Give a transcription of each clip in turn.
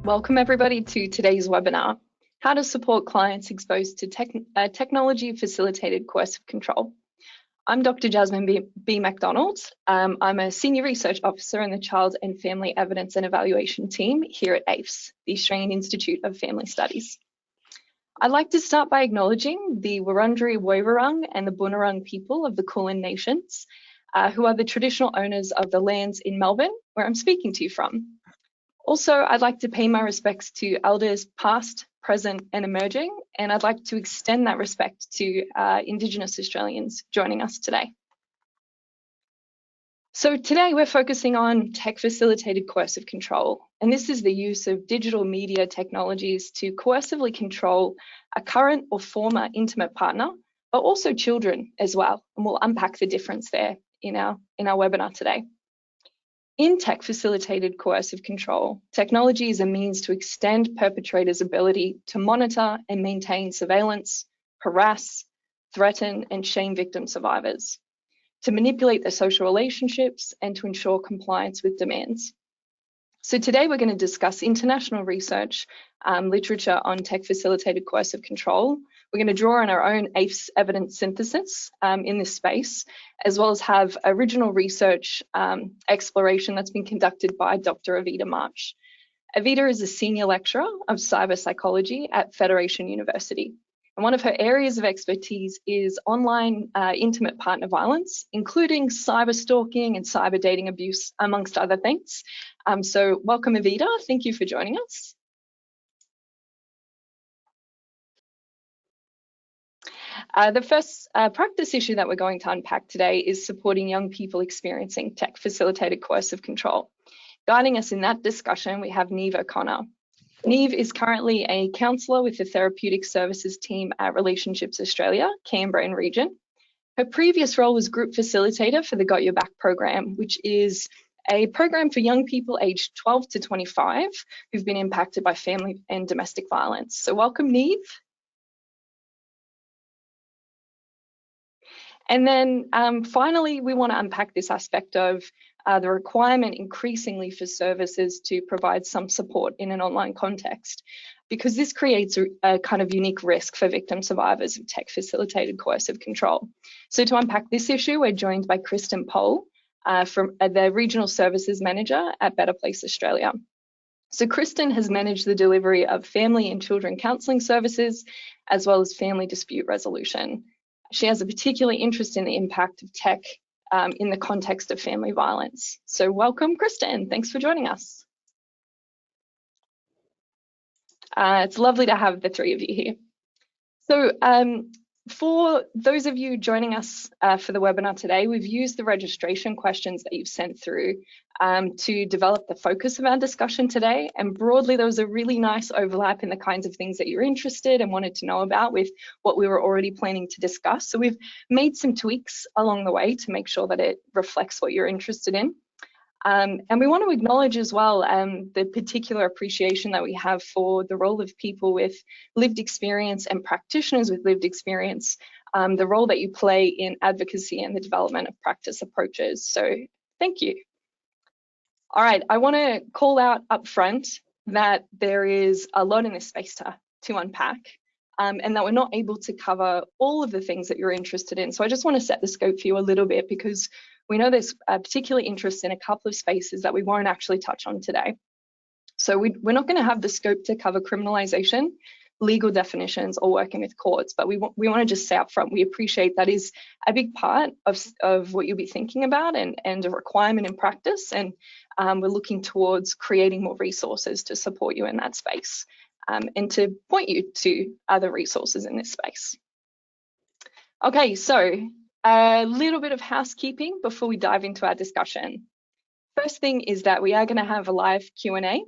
Welcome everybody to today's webinar, How to Support Clients Exposed to Technology-Facilitated Coercive Control. I'm Dr. Jasmine B. MacDonald. I'm a Senior Research Officer in the Child and Family Evidence and Evaluation team here at aifs, the Australian Institute of Family Studies. I'd like to start by acknowledging the Wurundjeri Woiwurrung and the Bunurong people of the Kulin Nations, who are the traditional owners of the lands in Melbourne, where I'm speaking to you from. Also, I'd like to pay my respects to elders past, present and emerging, and I'd like to extend that respect to Indigenous Australians joining us today. So today we're focusing on tech-facilitated coercive control, and this is the use of digital media technologies to coercively control a current or former intimate partner, but also children as well, and we'll unpack the difference there in our webinar today. In tech-facilitated coercive control, technology is a means to extend perpetrators' ability to monitor and maintain surveillance, harass, threaten, and shame victim survivors, to manipulate their social relationships, and to ensure compliance with demands. So today we're going to discuss international research, literature on tech-facilitated coercive control. We're going to draw on our own aifs evidence synthesis in this space, as well as have original research exploration that's been conducted by Dr. Evita March. Evita is a senior lecturer of cyber psychology at Federation University. And one of her areas of expertise is online intimate partner violence, including cyber stalking and cyber dating abuse, amongst other things. So welcome, Evita. Thank you for joining us. The first practice issue that we're going to unpack today is supporting young people experiencing tech-facilitated coercive control. Guiding us in that discussion, we have Neve O'Connor. Neve is currently a counsellor with the Therapeutic Services team at Relationships Australia, Canberra and region. Her previous role was group facilitator for the Got Your Back program, which is a program for young people aged 12 to 25 who've been impacted by family and domestic violence. So welcome, Neve. And then finally, we want to unpack this aspect of the requirement increasingly for services to provide some support in an online context, because this creates a kind of unique risk for victim survivors of tech-facilitated coercive control. So to unpack this issue, we're joined by Kristen Pohl, from the Regional Services Manager at Better Place Australia. So Kristen has managed the delivery of family and children counselling services, as well as family dispute resolution. She has a particular interest in the impact of tech in the context of family violence. So welcome, Kristen. Thanks for joining us. It's lovely to have the three of you here. So for those of you joining us for the webinar today, we've used the registration questions that you've sent through to develop the focus of our discussion today. And broadly, there was a really nice overlap in the kinds of things that you're interested and wanted to know about with what we were already planning to discuss. So we've made some tweaks along the way to make sure that it reflects what you're interested in. And we want to acknowledge as well the particular appreciation that we have for the role of people with lived experience and practitioners with lived experience, the role that you play in advocacy and the development of practice approaches. So thank you. All right, I want to call out up front that there is a lot in this space to unpack, and that we're not able to cover all of the things that you're interested in. So I just want to set the scope for you a little bit, because we know there's a particular interest in a couple of spaces that we won't actually touch on today. So we're not going to have the scope to cover criminalisation, legal definitions, or working with courts, but we want to just say up front, we appreciate that is a big part of what you'll be thinking about and a requirement in practice, and we're looking towards creating more resources to support you in that space and to point you to other resources in this space. Okay, so a little bit of housekeeping before we dive into our discussion. First thing is that we are going to have a live Q&A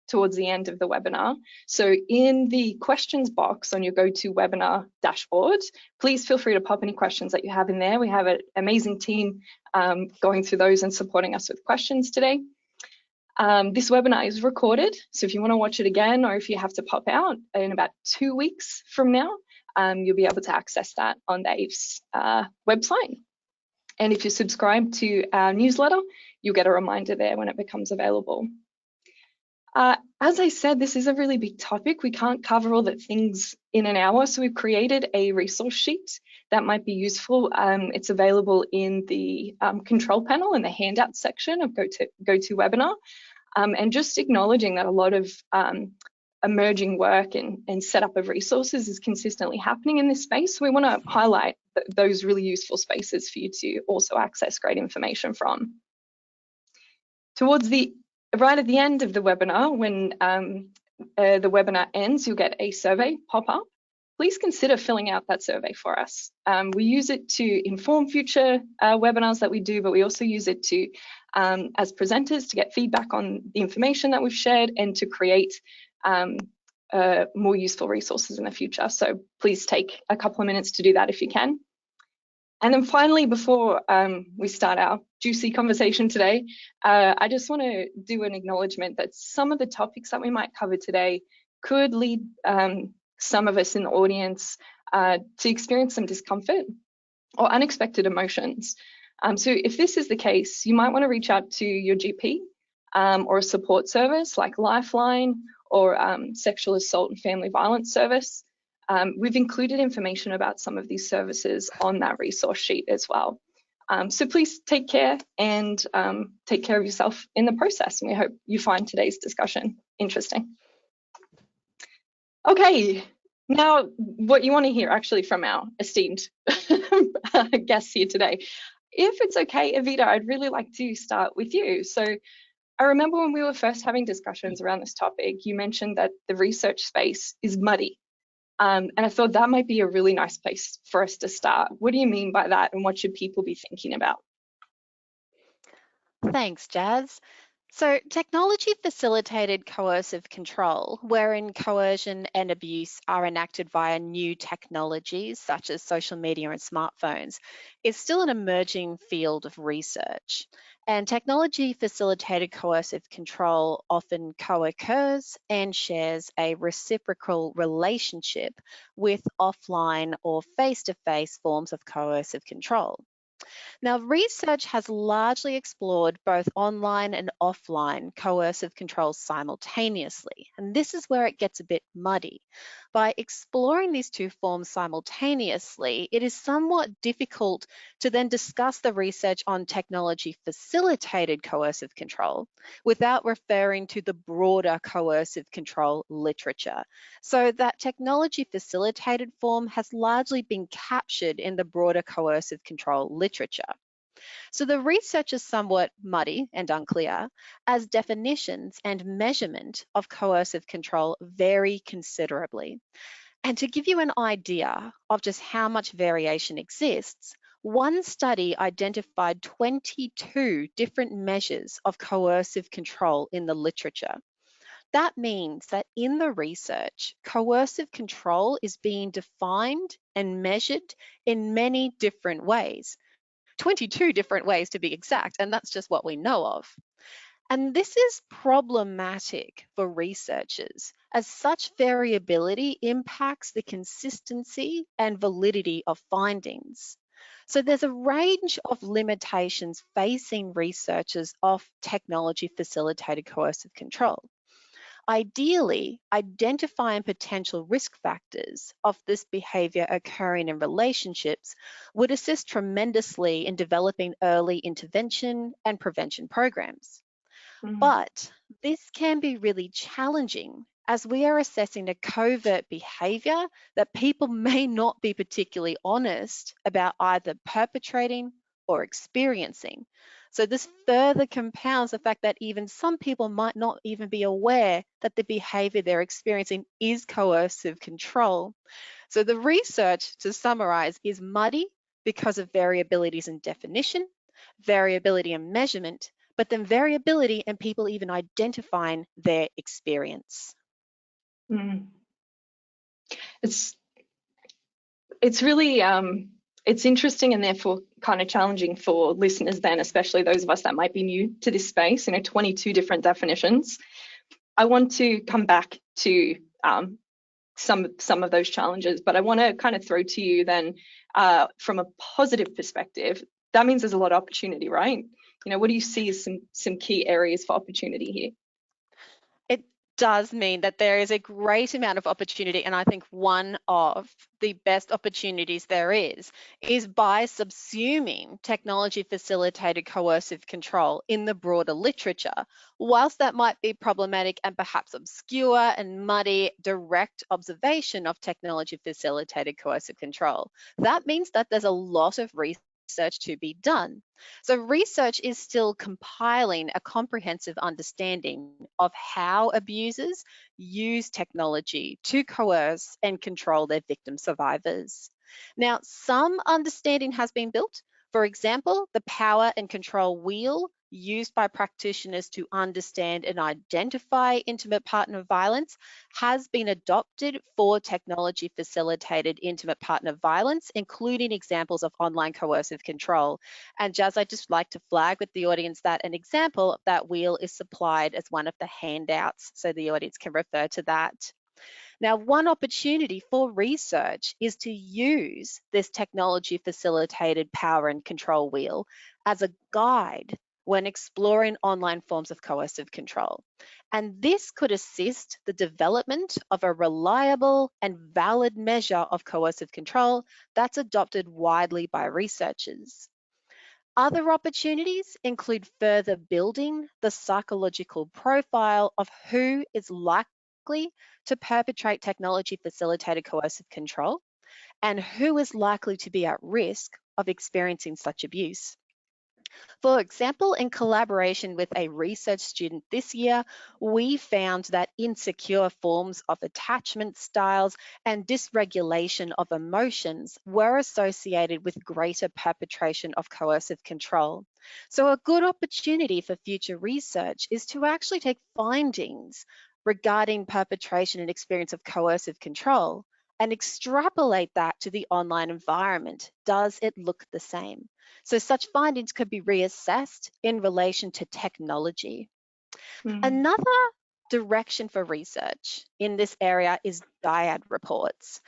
towards the end of the webinar. So in the questions box on your GoToWebinar dashboard, please feel free to pop any questions that you have in there. We have an amazing team going through those and supporting us with questions today. This webinar is recorded, so if you want to watch it again, or if you have to pop out in about 2 weeks from now, you'll be able to access that on the aifs website. And if you subscribe to our newsletter, you'll get a reminder there when it becomes available. As I said, this is a really big topic. We can't cover all the things in an hour, so we've created a resource sheet that might be useful. It's available in the control panel in the handout section of GoToWebinar, and just acknowledging that a lot of emerging work and setup of resources is consistently happening in this space. So we want to highlight those really useful spaces for you to also access great information from. Right at the end of the webinar, when the webinar ends, you'll get a survey pop up. Please consider filling out that survey for us. We use it to inform future webinars that we do, but we also use it to, as presenters, to get feedback on the information that we've shared and to create more useful resources in the future. So please take a couple of minutes to do that if you can. And then finally, before we start our juicy conversation today, I just want to do an acknowledgement that some of the topics that we might cover today could lead some of us in the audience to experience some discomfort or unexpected emotions. So if this is the case, you might want to reach out to your GP or a support service like Lifeline or Sexual Assault and Family Violence Service. We've included information about some of these services on that resource sheet as well. So please take care and take care of yourself in the process. And we hope you find today's discussion interesting. Okay, now what you want to hear actually from our esteemed guests here today. If it's okay, Evita, I'd really like to start with you. So I remember when we were first having discussions around this topic, you mentioned that the research space is muddy. And I thought that might be a really nice place for us to start. What do you mean by that, and what should people be thinking about? Thanks, Jazz. So technology-facilitated coercive control, wherein coercion and abuse are enacted via new technologies such as social media and smartphones, is still an emerging field of research. And technology-facilitated coercive control often co-occurs and shares a reciprocal relationship with offline or face-to-face forms of coercive control. Now, research has largely explored both online and offline coercive controls simultaneously, and this is where it gets a bit muddy. By exploring these two forms simultaneously, it is somewhat difficult to then discuss the research on technology-facilitated coercive control without referring to the broader coercive control literature. So that technology-facilitated form has largely been captured in the broader coercive control literature. So the research is somewhat muddy and unclear, as definitions and measurement of coercive control vary considerably. And to give you an idea of just how much variation exists, one study identified 22 different measures of coercive control in the literature. That means that in the research, coercive control is being defined and measured in many different ways. 22 different ways to be exact, and that's just what we know of. And this is problematic for researchers, as such variability impacts the consistency and validity of findings. So there's a range of limitations facing researchers of technology-facilitated coercive control. Ideally, identifying potential risk factors of this behavior occurring in relationships would assist tremendously in developing early intervention and prevention programs. But this can be really challenging as we are assessing a covert behavior that people may not be particularly honest about either perpetrating or experiencing. So this further compounds the fact that even some people might not even be aware that the behavior they're experiencing is coercive control. So the research, to summarize, is muddy because of variabilities in definition, variability in measurement, but then variability in people even identifying their experience. It's really it's interesting and therefore kind of challenging for listeners then, especially those of us that might be new to this space, 22 different definitions. I want to come back to some of those challenges, but I want to kind of throw to you then from a positive perspective, that means there's a lot of opportunity, right? What do you see as some key areas for opportunity here? does mean that there is a great amount of opportunity, and I think one of the best opportunities there is by subsuming technology-facilitated coercive control in the broader literature. Whilst that might be problematic and perhaps obscure and muddy direct observation of technology-facilitated coercive control, that means that there's a lot of research to be done. So research is still compiling a comprehensive understanding of how abusers use technology to coerce and control their victim survivors. Now, some understanding has been built. For example, the power and control wheel used by practitioners to understand and identify intimate partner violence has been adopted for technology-facilitated intimate partner violence, including examples of online coercive control. And Jazz, I'd just like to flag with the audience that an example of that wheel is supplied as one of the handouts, so the audience can refer to that. Now, one opportunity for research is to use this technology-facilitated power and control wheel as a guide when exploring online forms of coercive control. And this could assist the development of a reliable and valid measure of coercive control that's adopted widely by researchers. Other opportunities include further building the psychological profile of who is likely to perpetrate technology-facilitated coercive control and who is likely to be at risk of experiencing such abuse. For example, in collaboration with a research student this year, we found that insecure forms of attachment styles and dysregulation of emotions were associated with greater perpetration of coercive control. So a good opportunity for future research is to actually take findings regarding perpetration and experience of coercive control and extrapolate that to the online environment. Does it look the same? So such findings could be reassessed in relation to technology. Another direction for research in this area is dyad reports.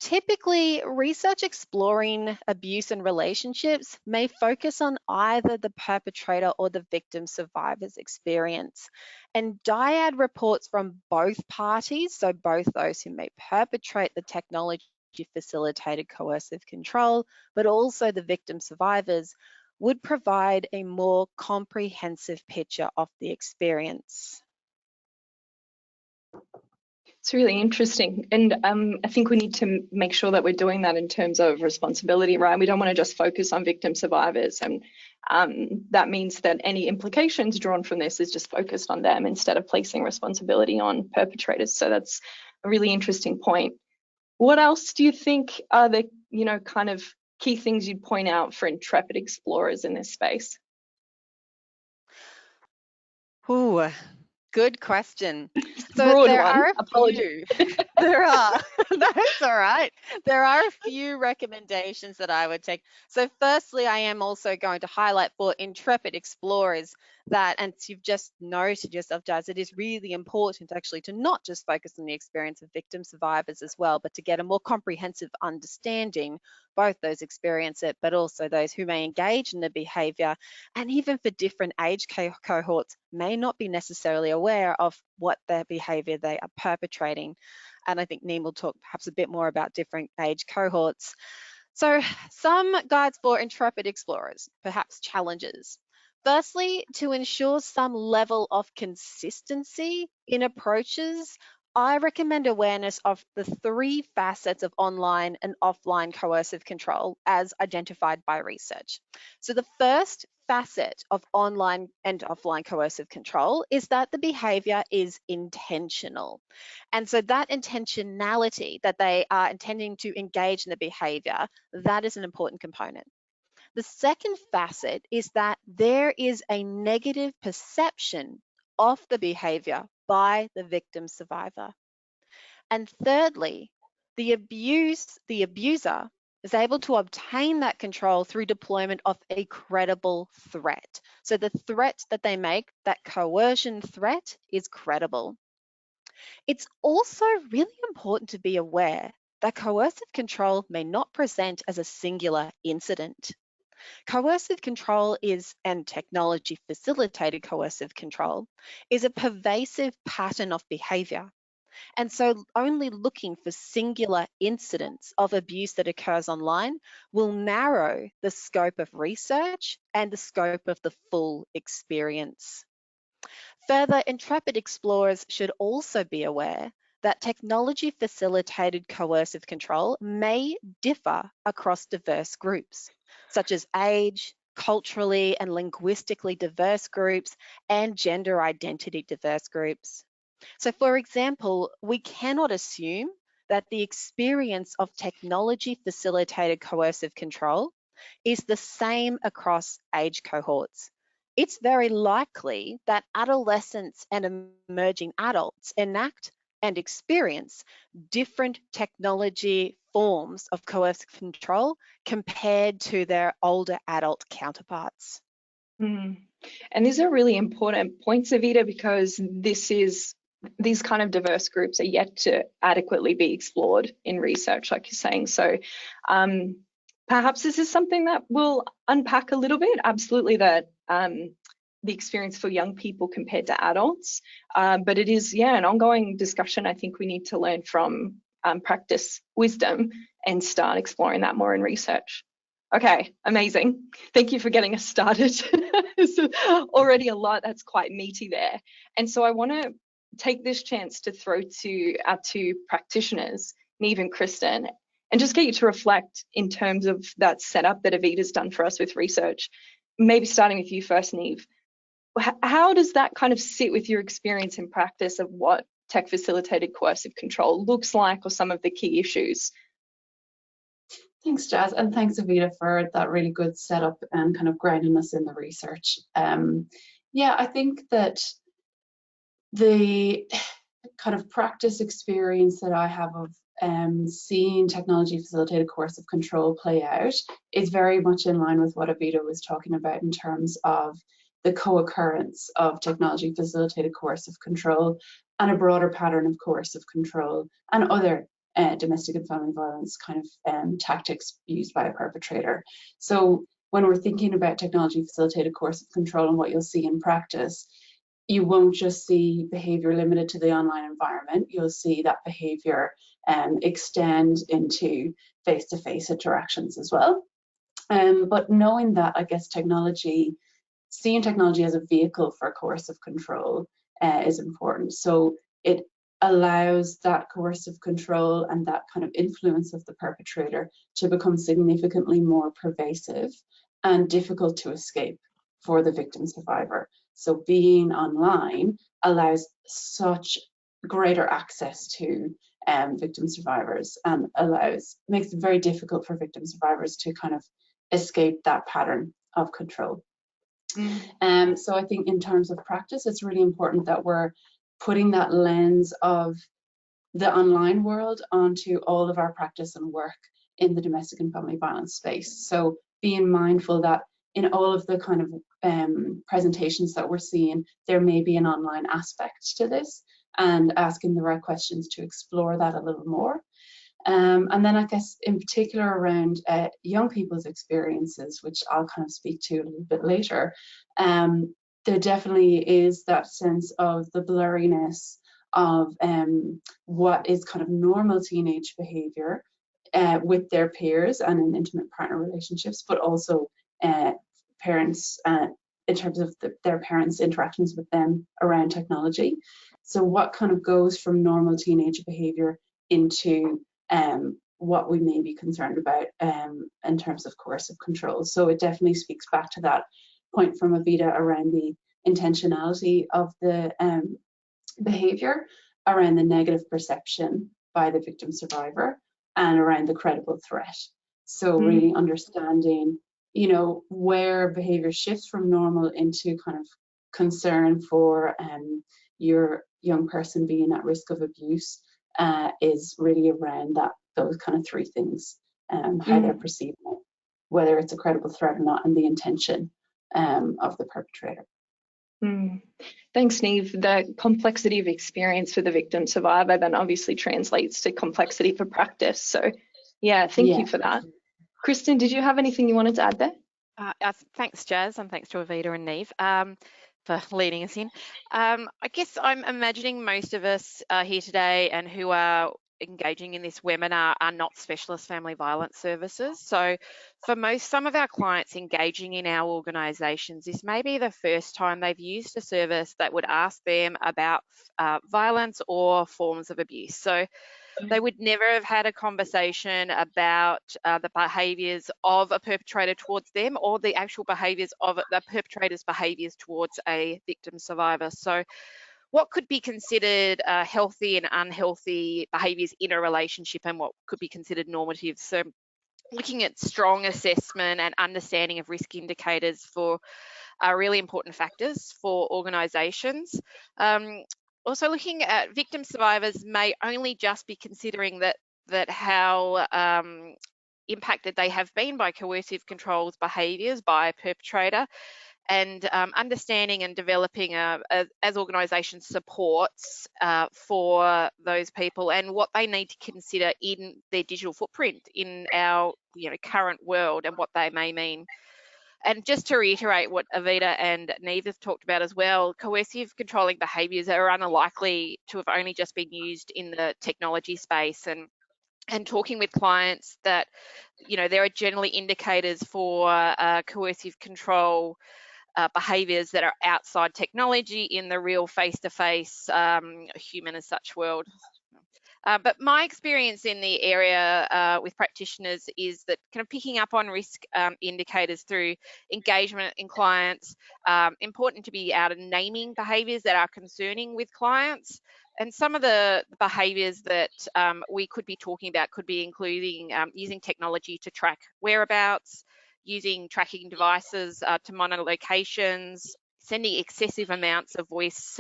Typically, research exploring abuse in relationships may focus on either the perpetrator or the victim survivor's experience. And dyad reports from both parties, so both those who may perpetrate the technology-facilitated coercive control, but also the victim survivors, would provide a more comprehensive picture of the experience. It's really interesting. And I think we need to make sure that we're doing that in terms of responsibility, right? We don't want to just focus on victim survivors. And that means that any implications drawn from this is just focused on them instead of placing responsibility on perpetrators. So that's a really interesting point. What else do you think are the, kind of key things you'd point out for intrepid explorers in this space? Ooh, good question. So Broad there one. are a few. There are. That's all right. There are a few recommendations that I would take. So firstly, I am also going to highlight for intrepid explorers that, and you've just noted yourself, Jazz, it is really important actually to not just focus on the experience of victim survivors as well, but to get a more comprehensive understanding, both those experience it, but also those who may engage in the behavior, and even for different age cohorts may not be necessarily aware of what their behavior they are perpetrating. And I think Neem will talk perhaps a bit more about different age cohorts. So some guides for intrepid explorers, perhaps challenges. Firstly, to ensure some level of consistency in approaches, I recommend awareness of the three facets of online and offline coercive control as identified by research. So the first facet of online and offline coercive control is that the behavior is intentional. And so that intentionality that they are intending to engage in the behavior, that is an important component. The second facet is that there is a negative perception of the behavior by the victim survivor. And thirdly, the abuser is able to obtain that control through deployment of a credible threat. So the threat that they make, that coercion threat, is credible. It's also really important to be aware that coercive control may not present as a singular incident. Coercive control and technology facilitated coercive control, is a pervasive pattern of behaviour. And so only looking for singular incidents of abuse that occurs online will narrow the scope of research and the scope of the full experience. Further, intrepid explorers should also be aware that technology facilitated coercive control may differ across diverse groups, such as age, culturally and linguistically diverse groups, and gender identity diverse groups. So, for example, we cannot assume that the experience of technology facilitated coercive control is the same across age cohorts. It's very likely that adolescents and emerging adults enact and experience different technology forms of coercive control compared to their older adult counterparts. Mm. And these are really important points, Avita, because these kind of diverse groups are yet to adequately be explored in research, like you're saying. So perhaps this is something that we'll unpack a little bit. Absolutely, that the experience for young people compared to adults, but it is, an ongoing discussion. I think we need to learn from practice wisdom and start exploring that more in research. Okay, amazing. Thank you for getting us started. So already a lot that's quite meaty there. And so I want to take this chance to throw to our two practitioners, Neve and Kristen, and just get you to reflect in terms of that setup that Avita's done for us with research. Maybe starting with you first, Neve. How does that kind of sit with your experience in practice of what tech-facilitated coercive control looks like, or some of the key issues? Thanks, Jazz, and thanks, Avita, for that really good setup and kind of grounding us in the research. Yeah, I think that the kind of practice experience that I have of seeing technology facilitated coercive control play out is very much in line with what Avita was talking about in terms of the co-occurrence of technology facilitated coercive control and a broader pattern of coercive control and other domestic and family violence kind of tactics used by a perpetrator. So when we're thinking about technology facilitated coercive control and what you'll see in practice, you won't just see behavior limited to the online environment. You'll see that behavior extend into face-to-face interactions as well. But knowing that, I guess seeing technology as a vehicle for coercive control is important. So it allows that coercive control and that kind of influence of the perpetrator to become significantly more pervasive and difficult to escape for the victim survivor. So being online allows such greater access to victim survivors and makes it very difficult for victim survivors to kind of escape that pattern of control. So I think in terms of practice, it's really important that we're putting that lens of the online world onto all of our practice and work in the domestic and family violence space. So being mindful that in all of the kind of presentations that we're seeing, there may be an online aspect to this, and asking the right questions to explore that a little more. And then I guess in particular around young people's experiences, which I'll kind of speak to a little bit later, there definitely is that sense of the blurriness of what is kind of normal teenage behavior with their peers and in intimate partner relationships, but also parents in terms of their parents' interactions with them around technology. So what kind of goes from normal teenage behavior into what we may be concerned about in terms of coercive control. So it definitely speaks back to that point from Avita around the intentionality of the behavior, around the negative perception by the victim survivor, and around the credible threat. So really understanding, where behavior shifts from normal into kind of concern for your young person being at risk of abuse is really around those kind of three things, how they're perceiving it, whether it's a credible threat or not, and the intention of the perpetrator. Thanks, Neve. The complexity of experience for the victim survivor then obviously translates to complexity for practice. So yeah, thank you for that. Kristen, did you have anything you wanted to add there? Thanks, Jazz, and thanks to Avita and Neve for leading us in. I guess I'm imagining most of us here today and who are engaging in this webinar are not specialist family violence services. So for some of our clients engaging in our organisations, this may be the first time they've used a service that would ask them about violence or forms of abuse. So they would never have had a conversation about the behaviours of a perpetrator towards them, or the actual behaviours of the perpetrator's behaviours towards a victim survivor. So what could be considered healthy and unhealthy behaviours in a relationship, and what could be considered normative. So looking at strong assessment and understanding of risk indicators are really important factors for organisations. Also looking at victim survivors may only just be considering that how impacted they have been by coercive controls behaviours by a perpetrator, and understanding and developing as organisations supports for those people, and what they need to consider in their digital footprint in our current world, and what they may mean. And just to reiterate what Avita and Neve have talked about as well, coercive controlling behaviours are unlikely to have only just been used in the technology space. And talking with clients that, there are generally indicators for coercive control behaviours that are outside technology in the real face-to-face human as such world. But my experience in the area with practitioners is that kind of picking up on risk indicators through engagement in clients, important to be out and naming behaviours that are concerning with clients. And some of the behaviours that we could be talking about could be including using technology to track whereabouts, using tracking devices to monitor locations, sending excessive amounts of voice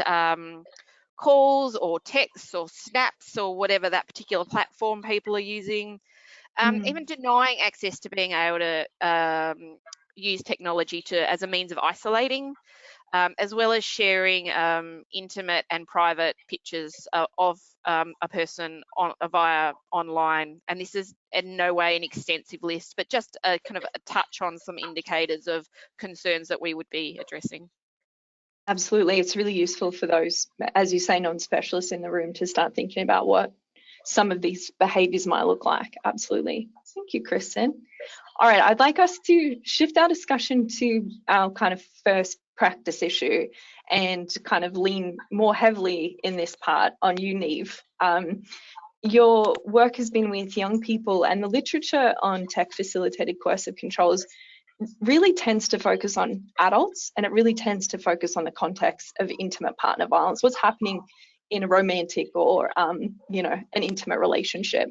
calls or texts or snaps or whatever that particular platform people are using, even denying access to being able to use technology as a means of isolating, as well as sharing intimate and private pictures of a person via online. And this is in no way an extensive list, but just a kind of a touch on some indicators of concerns that we would be addressing. Absolutely, it's really useful for those, as you say, non-specialists in the room to start thinking about what some of these behaviours might look like. Absolutely. Thank you, Kristen. All right, I'd like us to shift our discussion to our kind of first practice issue and kind of lean more heavily in this part on you, Neve. Your work has been with young people, and the literature on tech-facilitated coercive controls really tends to focus on adults, and it really tends to focus on the context of intimate partner violence, what's happening in a romantic or an intimate relationship.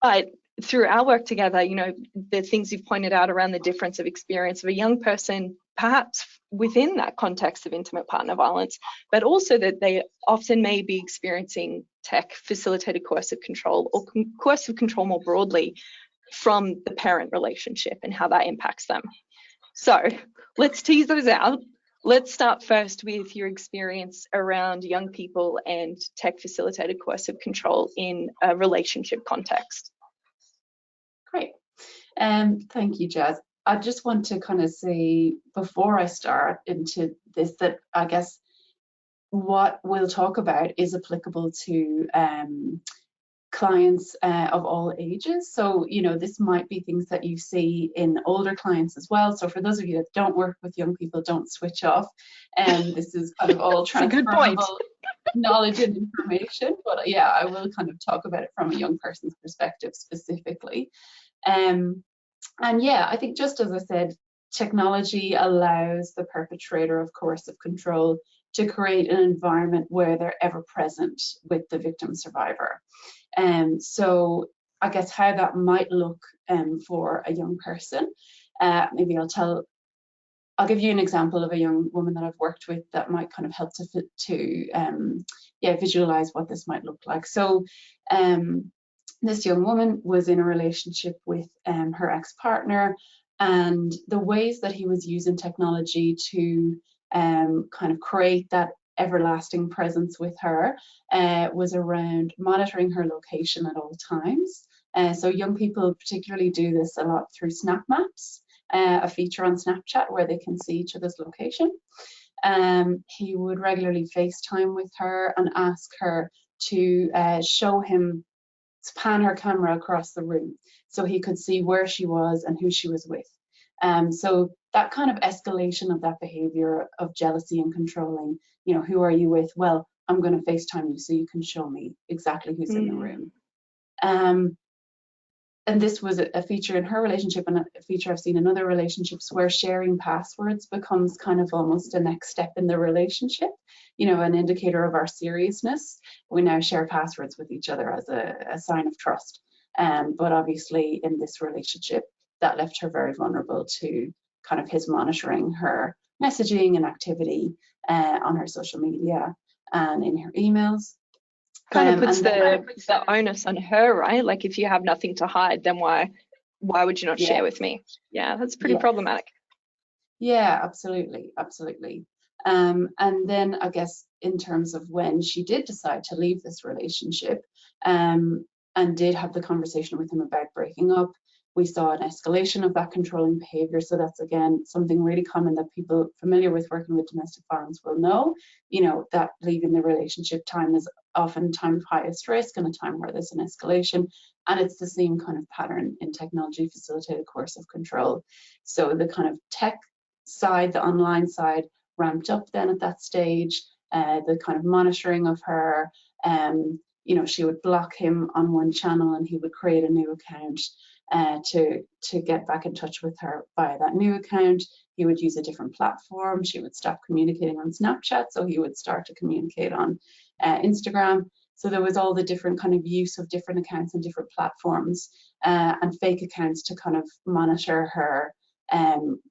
But through our work together, the things you've pointed out around the difference of experience of a young person, perhaps within that context of intimate partner violence, but also that they often may be experiencing tech-facilitated coercive control or coercive control more broadly from the parent relationship and how that impacts them. So let's tease those out. Let's start first with your experience around young people and tech-facilitated coercive control in a relationship context. Great. Thank you, Jazz. I just want to kind of say before I start into this that I guess what we'll talk about is applicable to clients of all ages. So, this might be things that you see in older clients as well. So for those of you that don't work with young people, don't switch off. And this is kind of all transferable knowledge and information. But yeah, I will kind of talk about it from a young person's perspective specifically. And yeah, I think just as I said, technology allows the perpetrator of coercive control to create an environment where they're ever present with the victim survivor. So I guess how that might look for a young person, maybe I'll give you an example of a young woman that I've worked with that might kind of help to visualize what this might look like. So this young woman was in a relationship with her ex-partner, and the ways that he was using technology to kind of create that everlasting presence with her was around monitoring her location at all times. So young people particularly do this a lot through snap maps. a feature on Snapchat where they can see each other's location. He would regularly FaceTime with her and ask her to show him, pan her camera across the room so he could see where she was and who she was with. So that kind of escalation of that behavior of jealousy and controlling, you know, who are you with? Well, I'm going to FaceTime you so you can show me exactly who's in the room. And this was a feature in her relationship, and a feature I've seen in other relationships, where sharing passwords becomes kind of almost a next step in the relationship, you know, an indicator of our seriousness. We now share passwords with each other as a sign of trust. But obviously in this relationship, that left her very vulnerable to kind of his monitoring her messaging and activity on her social media and in her emails. Kind of puts the onus on her, right? Like, if you have nothing to hide, then why would you not share with me? Yeah, that's pretty problematic. Yeah, absolutely. And then I guess in terms of when she did decide to leave this relationship, and did have the conversation with him about breaking up, we saw an escalation of that controlling behavior. So that's, again, something really common that people familiar with working with domestic violence will know, you know, that leaving the relationship time is often a time of highest risk and a time where there's an escalation. And it's the same kind of pattern in technology facilitated coercive control. So the kind of tech side, the online side, ramped up then at that stage. The kind of monitoring of her, you know, she would block him on one channel and he would create a new account to get back in touch with her via that new account. He would use a different platform. She would stop communicating on Snapchat, so he would start to communicate on Instagram. So there was all the different kind of use of different accounts and different platforms and fake accounts to kind of monitor her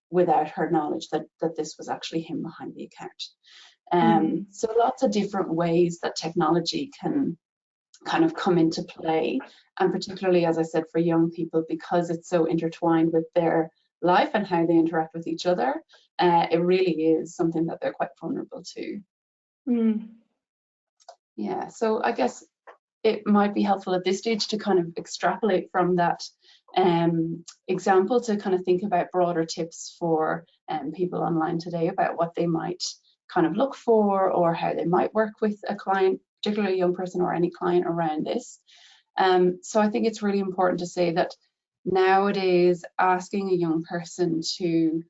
without her knowledge that this was actually him behind the account. So lots of different ways that technology can kind of come into play, and particularly, as I said, for young people, because it's so intertwined with their life and how they interact with each other, it really is something that they're quite vulnerable to. Yeah, so I guess it might be helpful at this stage to kind of extrapolate from that example to kind of think about broader tips for people online today about what they might kind of look for, or how they might work with a client, particularly a young person or any client around this. So I think it's really important to say that nowadays asking a young person to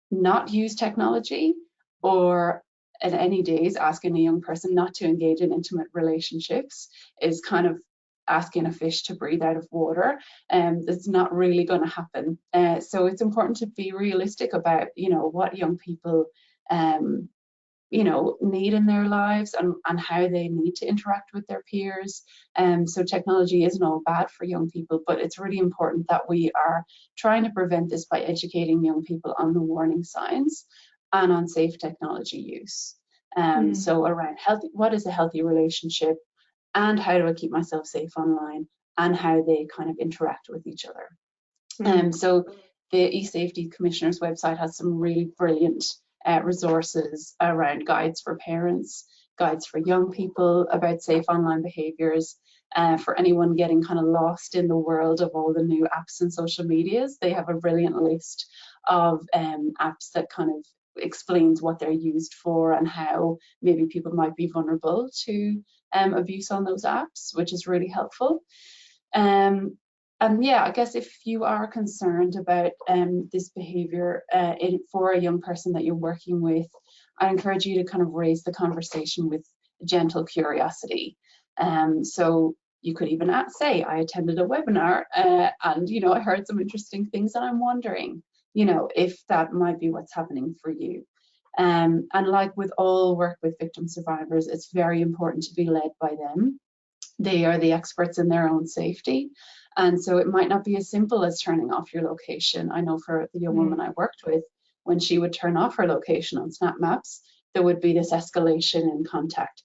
not use technology, or at any days asking a young person not to engage in intimate relationships, is kind of asking a fish to breathe out of water, and that's not really going to happen. So it's important to be realistic about, you know, what young people you know, need in their lives, and how they need to interact with their peers. So technology isn't all bad for young people, but it's really important that we are trying to prevent this by educating young people on the warning signs and on safe technology use. So around what is a healthy relationship, and how do I keep myself safe online, and how they kind of interact with each other. So the eSafety Commissioner's website has some really brilliant resources around guides for parents, guides for young people about safe online behaviours. For anyone getting kind of lost in the world of all the new apps and social medias, they have a brilliant list of apps that kind of explains what they're used for and how maybe people might be vulnerable to abuse on those apps, which is really helpful. And yeah, I guess if you are concerned about this behaviour for a young person that you're working with, I encourage you to kind of raise the conversation with gentle curiosity. So you could even say, I attended a webinar and, you know, I heard some interesting things, and I'm wondering, you know, if that might be what's happening for you. And like with all work with victim survivors, it's very important to be led by them. They are the experts in their own safety. And so it might not be as simple as turning off your location. I know for the young woman I worked with, when she would turn off her location on Snap Maps, there would be this escalation in contact,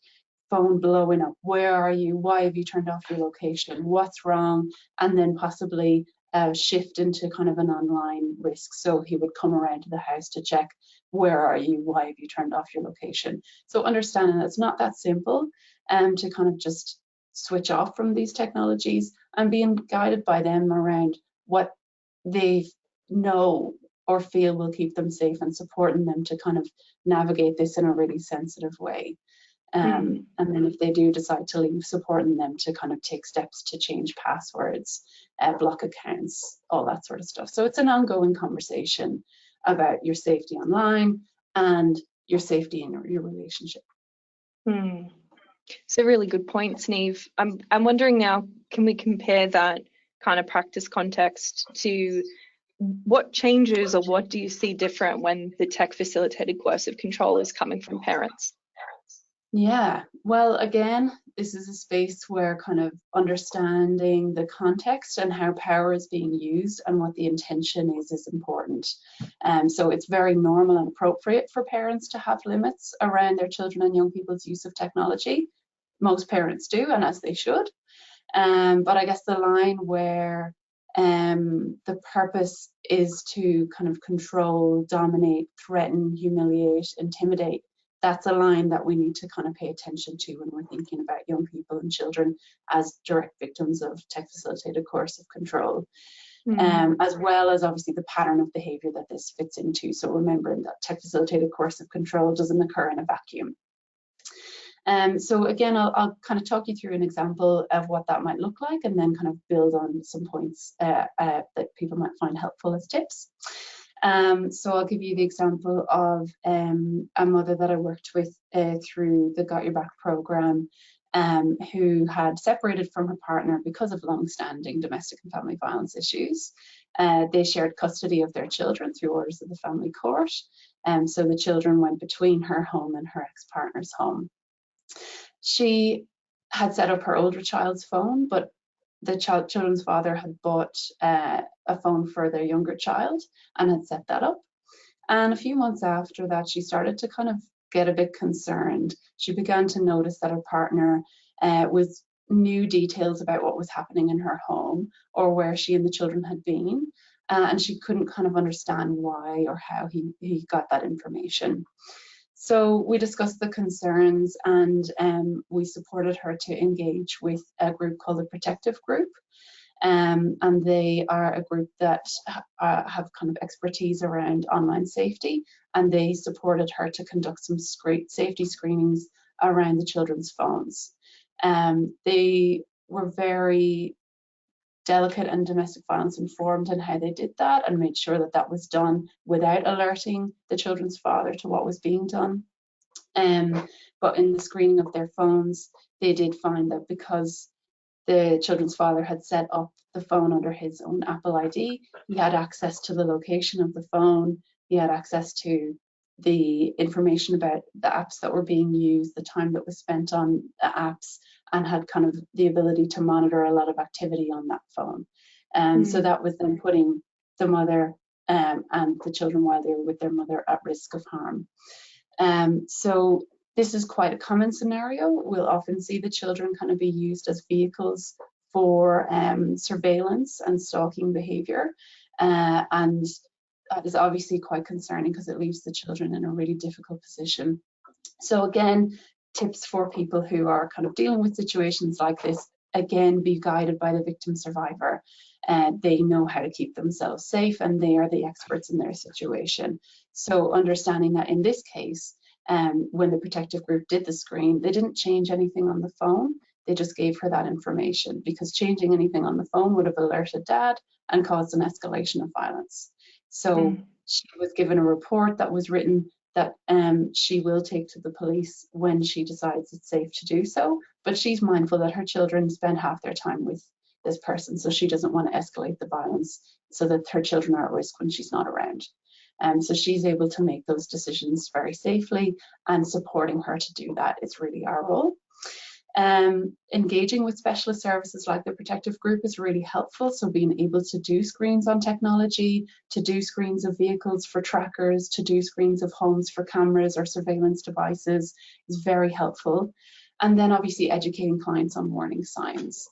phone blowing up. Where are you? Why have you turned off your location? What's wrong? And then possibly shift into kind of an online risk. So he would come around to the house to check, where are you? Why have you turned off your location? So understanding that it's not that simple to kind of just switch off from these technologies, and being guided by them around what they know or feel will keep them safe, and supporting them to kind of navigate this in a really sensitive way. And then if they do decide to leave, supporting them to kind of take steps to change passwords, block accounts, all that sort of stuff. So it's an ongoing conversation about your safety online and your safety in your relationship. So really good points, Neve. I'm wondering now, can we compare that kind of practice context to what changes, or what do you see different when the tech facilitated coercive control is coming from parents? Yeah, well, again, this is a space where kind of understanding the context and how power is being used and what the intention is important. So it's very normal and appropriate for parents to have limits around their children and young people's use of technology. Most parents do, and as they should. But I guess the line where the purpose is to kind of control, dominate, threaten, humiliate, intimidate, that's a line that we need to kind of pay attention to when we're thinking about young people and children as direct victims of tech-facilitated coercive control, as well as obviously the pattern of behaviour that this fits into. So remembering that tech-facilitated coercive control doesn't occur in a vacuum. So again, I'll kind of talk you through an example of what that might look like, and then kind of build on some points that people might find helpful as tips. So I'll give you the example of a mother that I worked with through the Got Your Back programme, who had separated from her partner because of long-standing domestic and family violence issues. They shared custody of their children through orders of the family court, so the children went between her home and her ex-partner's home. She had set up her older child's phone, but the children's father had bought a phone for their younger child and had set that up. And a few months after that, she started to kind of get a bit concerned. She began to notice that her partner was new details about what was happening in her home or where she and the children had been. And she couldn't kind of understand why or how he got that information. So we discussed the concerns, and we supported her to engage with a group called the Protective Group. And they are a group that have kind of expertise around online safety, and they supported her to conduct some safety screenings around the children's phones. They were very delicate and domestic violence informed in how they did that, and made sure that that was done without alerting the children's father to what was being done. But in the screening of their phones, they did find that because the children's father had set up the phone under his own Apple ID, he had access to the location of the phone, he had access to the information about the apps that were being used, the time that was spent on the apps, and had kind of the ability to monitor a lot of activity on that phone. So that was then putting the mother and the children, while they were with their mother, at risk of harm. So this is quite a common scenario. We'll often see the children kind of be used as vehicles for surveillance and stalking behaviour, and that is obviously quite concerning because it leaves the children in a really difficult position. So again, tips for people who are kind of dealing with situations like this: again, be guided by the victim survivor. They know how to keep themselves safe, and they are the experts in their situation. So understanding that in this case, when the protective group did the screen, they didn't change anything on the phone. They just gave her that information, because changing anything on the phone would have alerted dad and caused an escalation of violence. So she was given a report that was written that she will take to the police when she decides it's safe to do so. But she's mindful that her children spend half their time with this person, so she doesn't want to escalate the violence so that her children are at risk when she's not around. So she's able to make those decisions very safely, and supporting her to do that is really our role. Engaging with specialist services like the Protective Group is really helpful. So being able to do screens on technology, to do screens of vehicles for trackers, to do screens of homes for cameras or surveillance devices is very helpful. And then obviously educating clients on warning signs.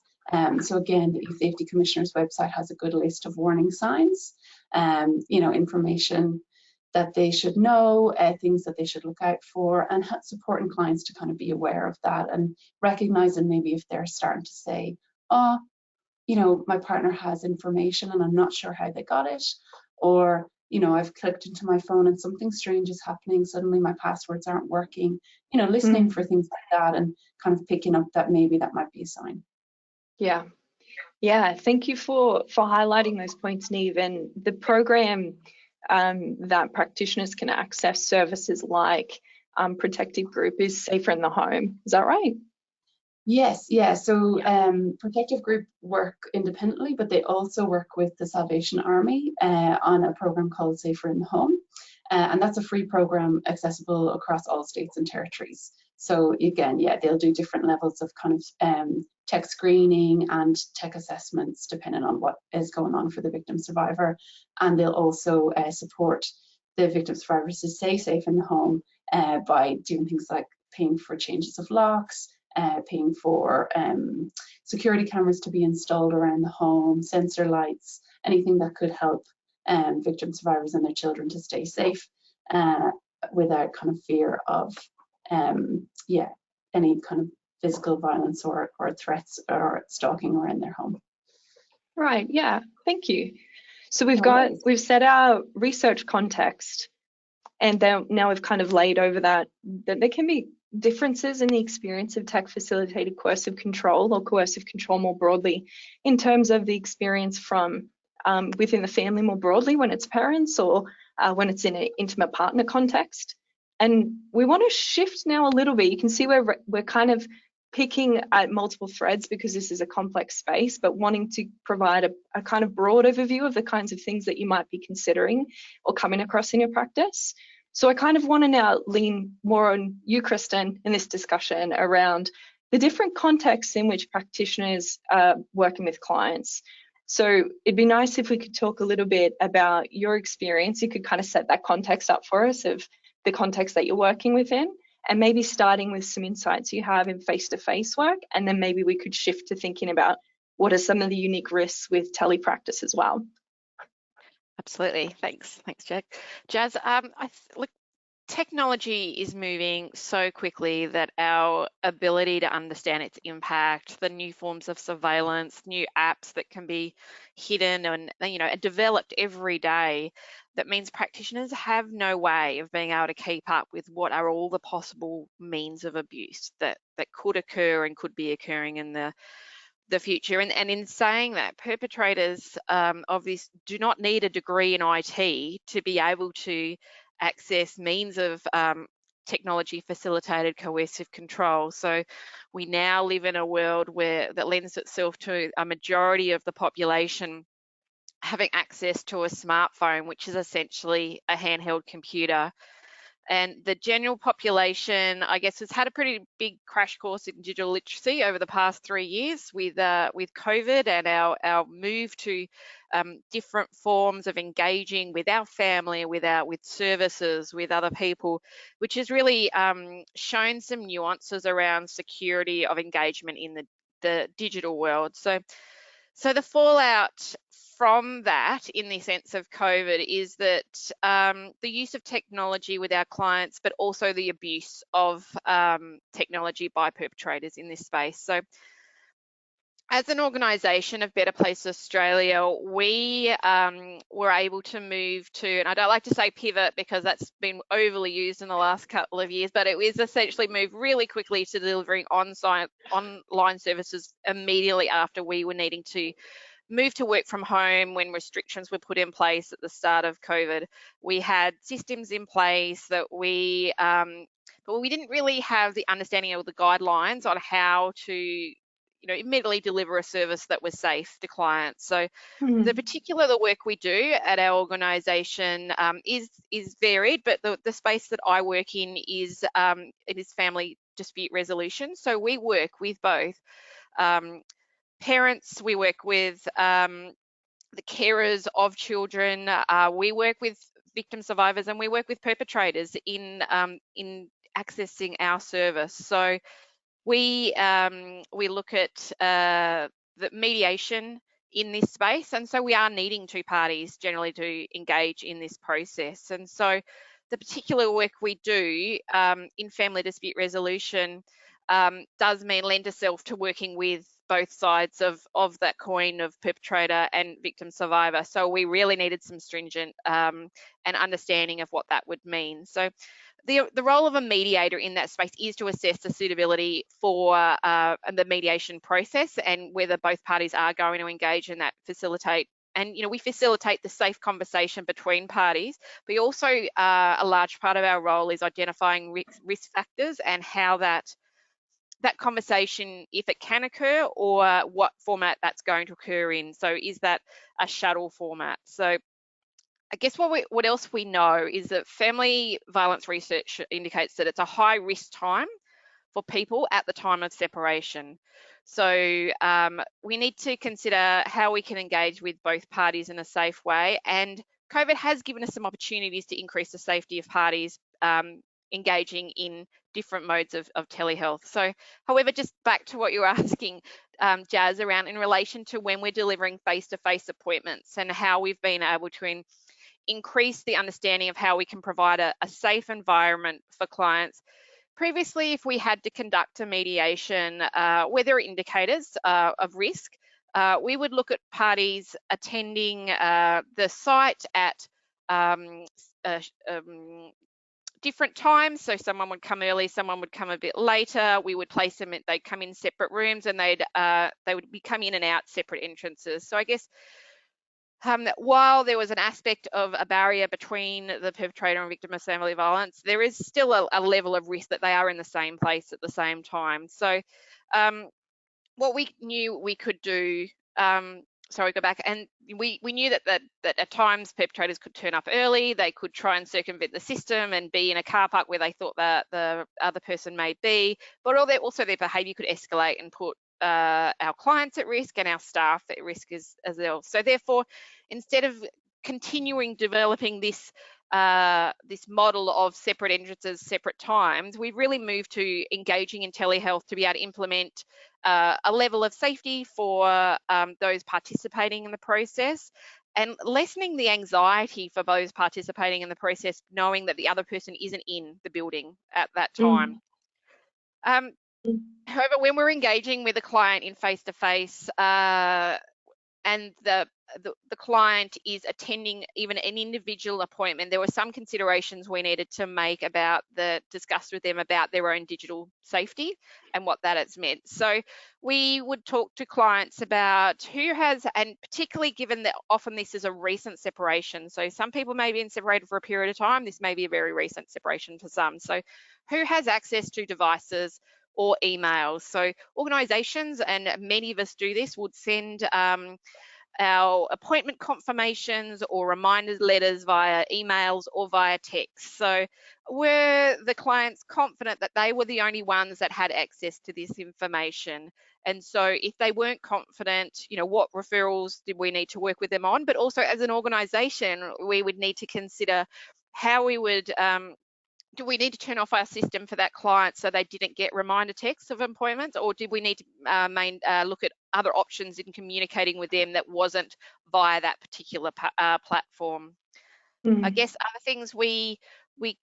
So again, the E-Safety Commissioner's website has a good list of warning signs, information that they should know, things that they should look out for, and supporting clients to kind of be aware of that, and recognizing maybe if they're starting to say, my partner has information and I'm not sure how they got it, or you know, I've clicked into my phone and something strange is happening. Suddenly my passwords aren't working, you know, listening for things like that and kind of picking up that maybe that might be a sign. Yeah. Yeah, thank you for highlighting those points, Neve. And the program that practitioners can access services like Protective Group is Safer in the Home. Is that right? Yes, yeah. So Protective Group work independently, but they also work with the Salvation Army on a program called Safer in the Home. And that's a free program accessible across all states and territories. So again, yeah, they'll do different levels of kind of tech screening and tech assessments depending on what is going on for the victim survivor. And they'll also support the victim survivors to stay safe in the home by doing things like paying for changes of locks, paying for security cameras to be installed around the home, sensor lights, anything that could help victim survivors and their children to stay safe without kind of fear of any kind of physical violence or threats or stalking around their home. Right, yeah, thank you. So we've set our research context, and then now we've kind of laid over that there can be differences in the experience of tech facilitated coercive control or coercive control more broadly in terms of the experience from within the family more broadly when it's parents or when it's in an intimate partner context. And we want to shift now a little bit. You can see we're kind of picking at multiple threads because this is a complex space, but wanting to provide a kind of broad overview of the kinds of things that you might be considering or coming across in your practice. So I kind of want to now lean more on you, Kristen, in this discussion around the different contexts in which practitioners are working with clients. So it'd be nice if we could talk a little bit about your experience. You could kind of set that context up for us of the context that you're working within, and maybe starting with some insights you have in face-to-face work, and then maybe we could shift to thinking about what are some of the unique risks with telepractice as well. Absolutely, thanks, Jack. Jazz, look, technology is moving so quickly that our ability to understand its impact, the new forms of surveillance, new apps that can be hidden and developed every day, that means practitioners have no way of being able to keep up with what are all the possible means of abuse that could occur and could be occurring in the future. And in saying that, perpetrators of this do not need a degree in IT to be able to access means of technology facilitated coercive control. So we now live in a world that lends itself to a majority of the population having access to a smartphone, which is essentially a handheld computer. And the general population, I guess, has had a pretty big crash course in digital literacy over the past 3 years with COVID and our move to different forms of engaging with our family, with services, with other people, which has really shown some nuances around security of engagement in the digital world. So the fallout from that, in the sense of COVID, is that the use of technology with our clients, but also the abuse of technology by perpetrators in this space. So as an organisation of Better Place Australia, we were able to move to, and I don't like to say pivot because that's been overly used in the last couple of years, but it was essentially move really quickly to delivering online services immediately after we were needing to move to work from home when restrictions were put in place at the start of COVID. We had systems in place that but we didn't really have the understanding of the guidelines on how to immediately deliver a service that was safe to clients. So the work we do at our organisation is varied, but the space that I work in is family dispute resolution. So we work with both parents, we work with the carers of children, we work with victim survivors, and we work with perpetrators in accessing our service. So we look at the mediation in this space, and so we are needing two parties generally to engage in this process. And so the particular work we do in family dispute resolution does mean lend itself to working with both sides of that coin of perpetrator and victim survivor. So we really needed some stringent and understanding of what that would mean. So the role of a mediator in that space is to assess the suitability for the mediation process and whether both parties are going to engage in that, facilitate. And, we facilitate the safe conversation between parties, but also a large part of our role is identifying risk factors and how that conversation, if it can occur, or what format that's going to occur in. So is that a shuttle format? So I guess what else we know is that family violence research indicates that it's a high risk time for people at the time of separation. So we need to consider how we can engage with both parties in a safe way. And COVID has given us some opportunities to increase the safety of parties engaging in different modes of telehealth. So, however, just back to what you were asking, Jazz, around in relation to when we're delivering face-to-face appointments and how we've been able to increase the understanding of how we can provide a safe environment for clients. Previously, if we had to conduct a mediation where there are indicators of risk, we would look at parties attending the site at different times. So someone would come early, someone would come a bit later. We would place them, they'd come in separate rooms, and they would be come in and out separate entrances. So I guess while there was an aspect of a barrier between the perpetrator and victim of family violence, there is still a level of risk that they are in the same place at the same time. So what we knew we could do, sorry, go back, and we knew that at times perpetrators could turn up early, they could try and circumvent the system and be in a car park where they thought that the other person may be, but also their behaviour could escalate and put our clients at risk and our staff at risk as well. So therefore, instead of continuing developing this model of separate entrances, separate times, we've really moved to engaging in telehealth to be able to implement a level of safety for those participating in the process, and lessening the anxiety for those participating in the process, knowing that the other person isn't in the building at that time. However, when we're engaging with a client in face-to-face and the client is attending even an individual appointment, there were some considerations we needed to make discuss with them about their own digital safety and what that has meant. So we would talk to clients about who has, and particularly given that often this is a recent separation. So some people may have been separated for a period of time. This may be a very recent separation for some. So who has access to devices or emails? So organisations, and many of us do this, would send our appointment confirmations or reminder letters via emails or via text. So were the clients confident that they were the only ones that had access to this information? And so if they weren't confident, what referrals did we need to work with them on? But also as an organisation, we would need to consider how we would do we need to turn off our system for that client so they didn't get reminder texts of appointments, or did we need to look at other options in communicating with them that wasn't via that particular platform? I guess other things we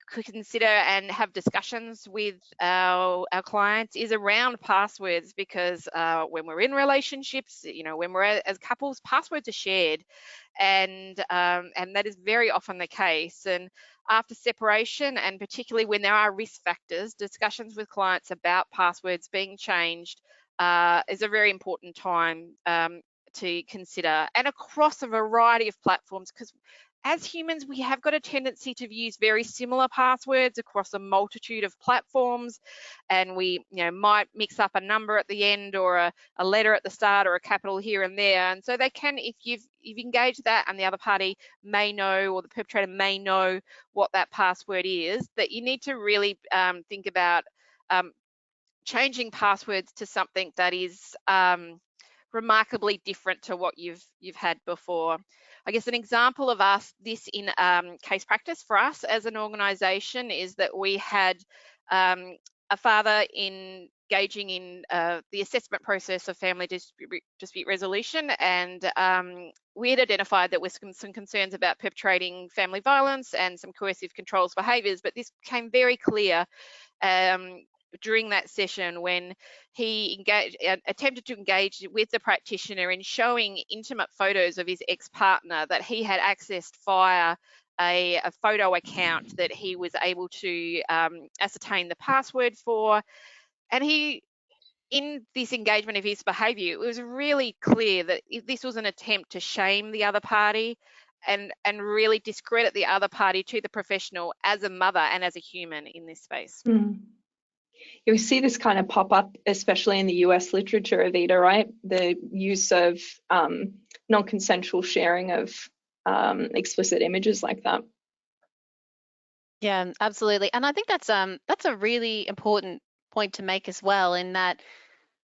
could consider and have discussions with our clients is around passwords, because when we're in relationships, when we're as couples, passwords are shared, and that is very often the case. And after separation, and particularly when there are risk factors, discussions with clients about passwords being changed is a very important time to consider, and across a variety of platforms, because as humans, we have got a tendency to use very similar passwords across a multitude of platforms, and we might mix up a number at the end or a letter at the start or a capital here and there. And so they can, if you've engaged that and the other party may know, or the perpetrator may know what that password is, that you need to really think about changing passwords to something that is remarkably different to what you've had before. I guess an example of this in case practice for us as an organisation is that we had a father engaging in the assessment process of family dispute resolution, and we had identified that there was some concerns about perpetrating family violence and some coercive controls behaviours, but this became very clear during that session when he attempted to engage with the practitioner in showing intimate photos of his ex-partner that he had accessed via a photo account that he was able to ascertain the password for. And in this engagement of his behaviour, it was really clear that this was an attempt to shame the other party and really discredit the other party to the professional as a mother and as a human in this space. We see this kind of pop up, especially in the US literature, Avita, right? The use of non-consensual sharing of explicit images like that. Yeah, absolutely. And I think that's a really important point to make as well, in that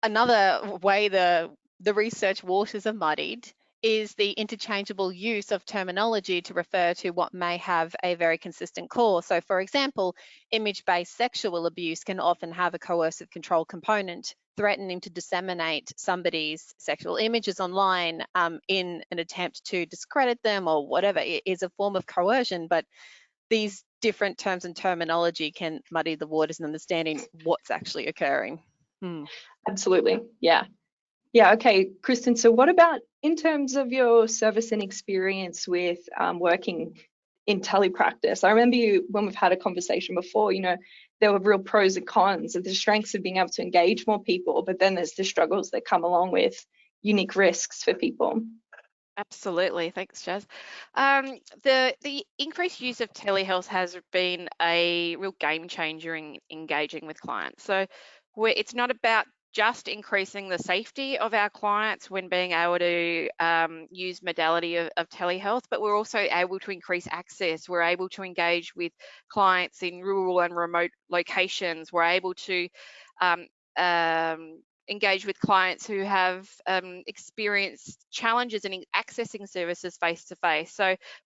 another way the research waters are muddied is the interchangeable use of terminology to refer to what may have a very consistent core. So for example, image-based sexual abuse can often have a coercive control component, threatening to disseminate somebody's sexual images online in an attempt to discredit them or whatever. It is a form of coercion, but these different terms and terminology can muddy the waters in understanding what's actually occurring. Absolutely, yeah. Yeah, okay, Kristen, so what about in terms of your service and experience with working in telepractice? I remember when we've had a conversation before, there were real pros and cons of the strengths of being able to engage more people, but then there's the struggles that come along with unique risks for people. Absolutely, thanks, Jazz. The increased use of telehealth has been a real game changer in engaging with clients. So it's not about just increasing the safety of our clients when being able to use modality of telehealth, but we're also able to increase access. We're able to engage with clients in rural and remote locations. We're able to engage with clients who have experienced challenges in accessing services face-to-face.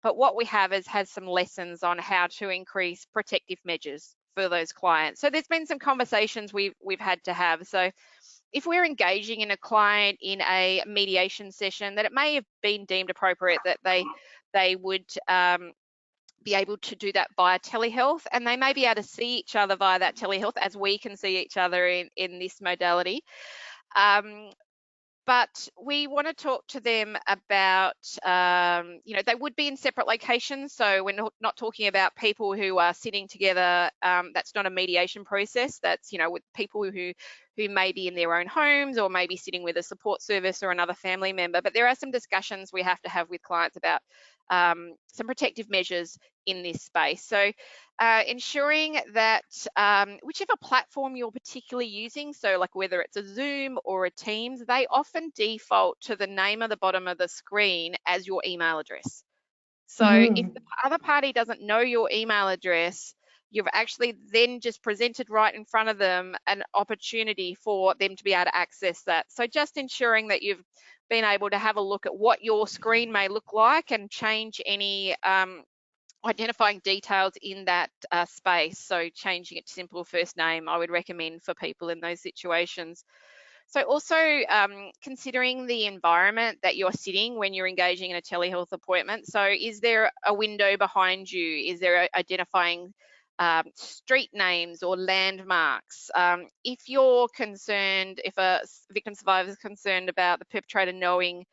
But what we have is had some lessons on how to increase protective measures for those clients. So there's been some conversations we've had to have. So if we're engaging in a client in a mediation session, that it may have been deemed appropriate that they would be able to do that via telehealth, and they may be able to see each other via that telehealth as we can see each other in this modality. But we want to talk to them about, they would be in separate locations. So we're not talking about people who are sitting together. That's not a mediation process. That's, with people who may be in their own homes or maybe sitting with a support service or another family member. But there are some discussions we have to have with clients about some protective measures in this space. So ensuring that whichever platform you're particularly using, so like whether it's a Zoom or a Teams, they often default to the name at the bottom of the screen as your email address. So if the other party doesn't know your email address, you've actually then just presented right in front of them an opportunity for them to be able to access that. So just ensuring that you've been able to have a look at what your screen may look like and change any identifying details in that space. So changing it to simple first name, I would recommend for people in those situations. So also considering the environment that you're sitting when you're engaging in a telehealth appointment. So is there a window behind you? Is there identifying street names or landmarks? If you're concerned, if a victim survivor is concerned about the perpetrator knowing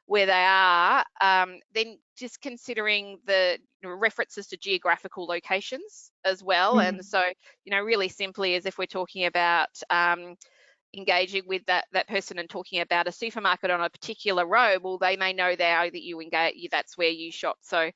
where they are, then just considering the references to geographical locations as well. And so, really simply, as if we're talking about engaging with that person and talking about a supermarket on a particular road, well, they may know that you engage, that's where you shop. So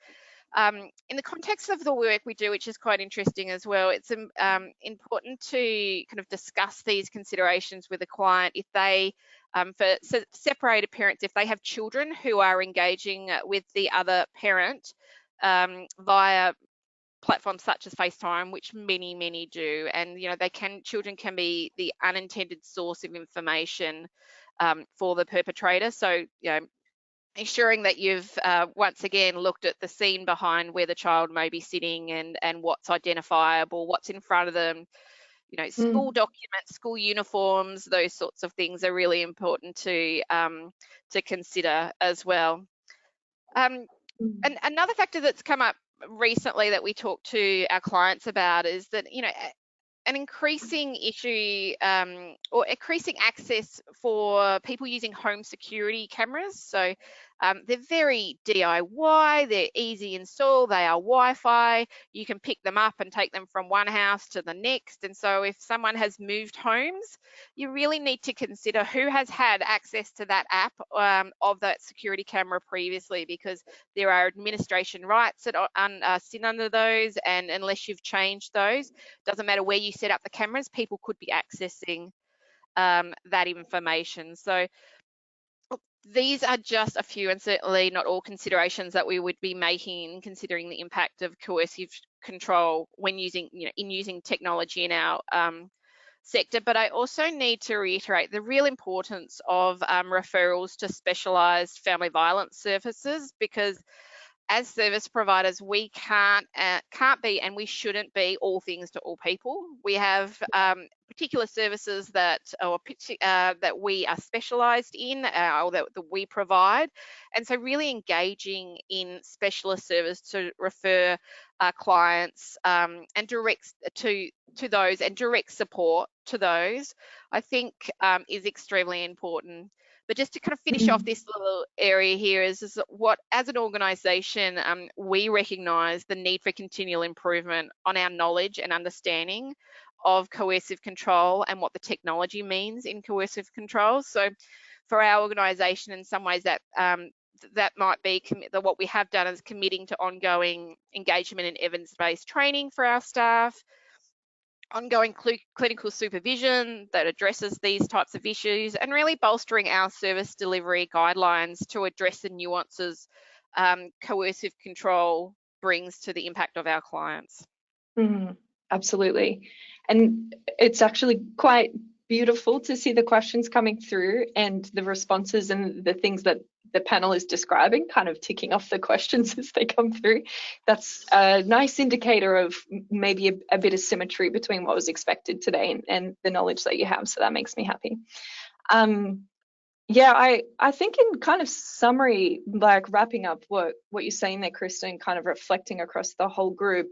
in the context of the work we do, which is quite interesting as well, it's important to kind of discuss these considerations with a client if they, for separated parents, if they have children who are engaging with the other parent via platforms such as FaceTime, which many do, and children can be the unintended source of information for the perpetrator. So ensuring that you've once again looked at the scene behind where the child may be sitting and what's identifiable, what's in front of them, school documents, school uniforms, those sorts of things are really important to consider as well. And another factor that's come up recently that we talk to our clients about is that an increasing issue or increasing access for people using home security cameras. So they're very DIY, they're easy install, they are Wi-Fi, you can pick them up and take them from one house to the next. And so if someone has moved homes, you really need to consider who has had access to that app of that security camera previously, because there are administration rights that sit under those, and unless you've changed those, doesn't matter where you set up the cameras, people could be accessing that information. So these are just a few, and certainly not all, considerations that we would be making in considering the impact of coercive control when using, in using technology in our sector. But I also need to reiterate the real importance of referrals to specialised family violence services, because as service providers, we can't be, and we shouldn't be, all things to all people. We have particular services that we are specialised in, or that we provide, and so really engaging in specialist service to refer clients and direct to those, and direct support to those, I think is extremely important. But just to kind of finish off this little area here is what, as an organisation, we recognise the need for continual improvement on our knowledge and understanding of coercive control and what the technology means in coercive control. So for our organisation, in some ways that that might be what we have done is committing to ongoing engagement and evidence-based training for our staff, ongoing clinical supervision that addresses these types of issues, and really bolstering our service delivery guidelines to address the nuances coercive control brings to the impact of our clients. Absolutely. And it's actually quite beautiful to see the questions coming through and the responses and the things that the panel is describing, kind of ticking off the questions as they come through. That's a nice indicator of maybe a bit of symmetry between what was expected today and the knowledge that you have. So that makes me happy. Yeah, I think in kind of summary, like wrapping up what you're saying there, Kristen, kind of reflecting across the whole group,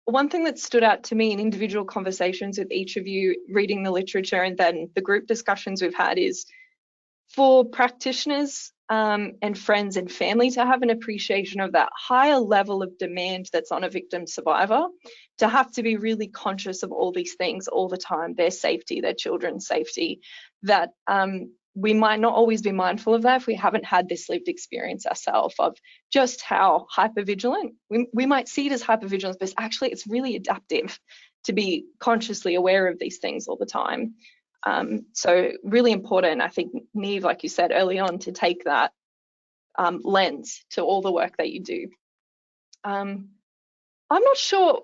one thing that stood out to me in individual conversations with each of you, reading the literature and then the group discussions we've had, is for practitioners and friends and family to have an appreciation of that higher level of demand that's on a victim survivor, to have to be really conscious of all these things all the time, their safety, their children's safety, that we might not always be mindful of that if we haven't had this lived experience ourselves of just how hypervigilant. We might see it as hypervigilance, but actually it's really adaptive to be consciously aware of these things all the time. So really important, I think, Niamh, like you said early on, to take that lens to all the work that you do. I'm not sure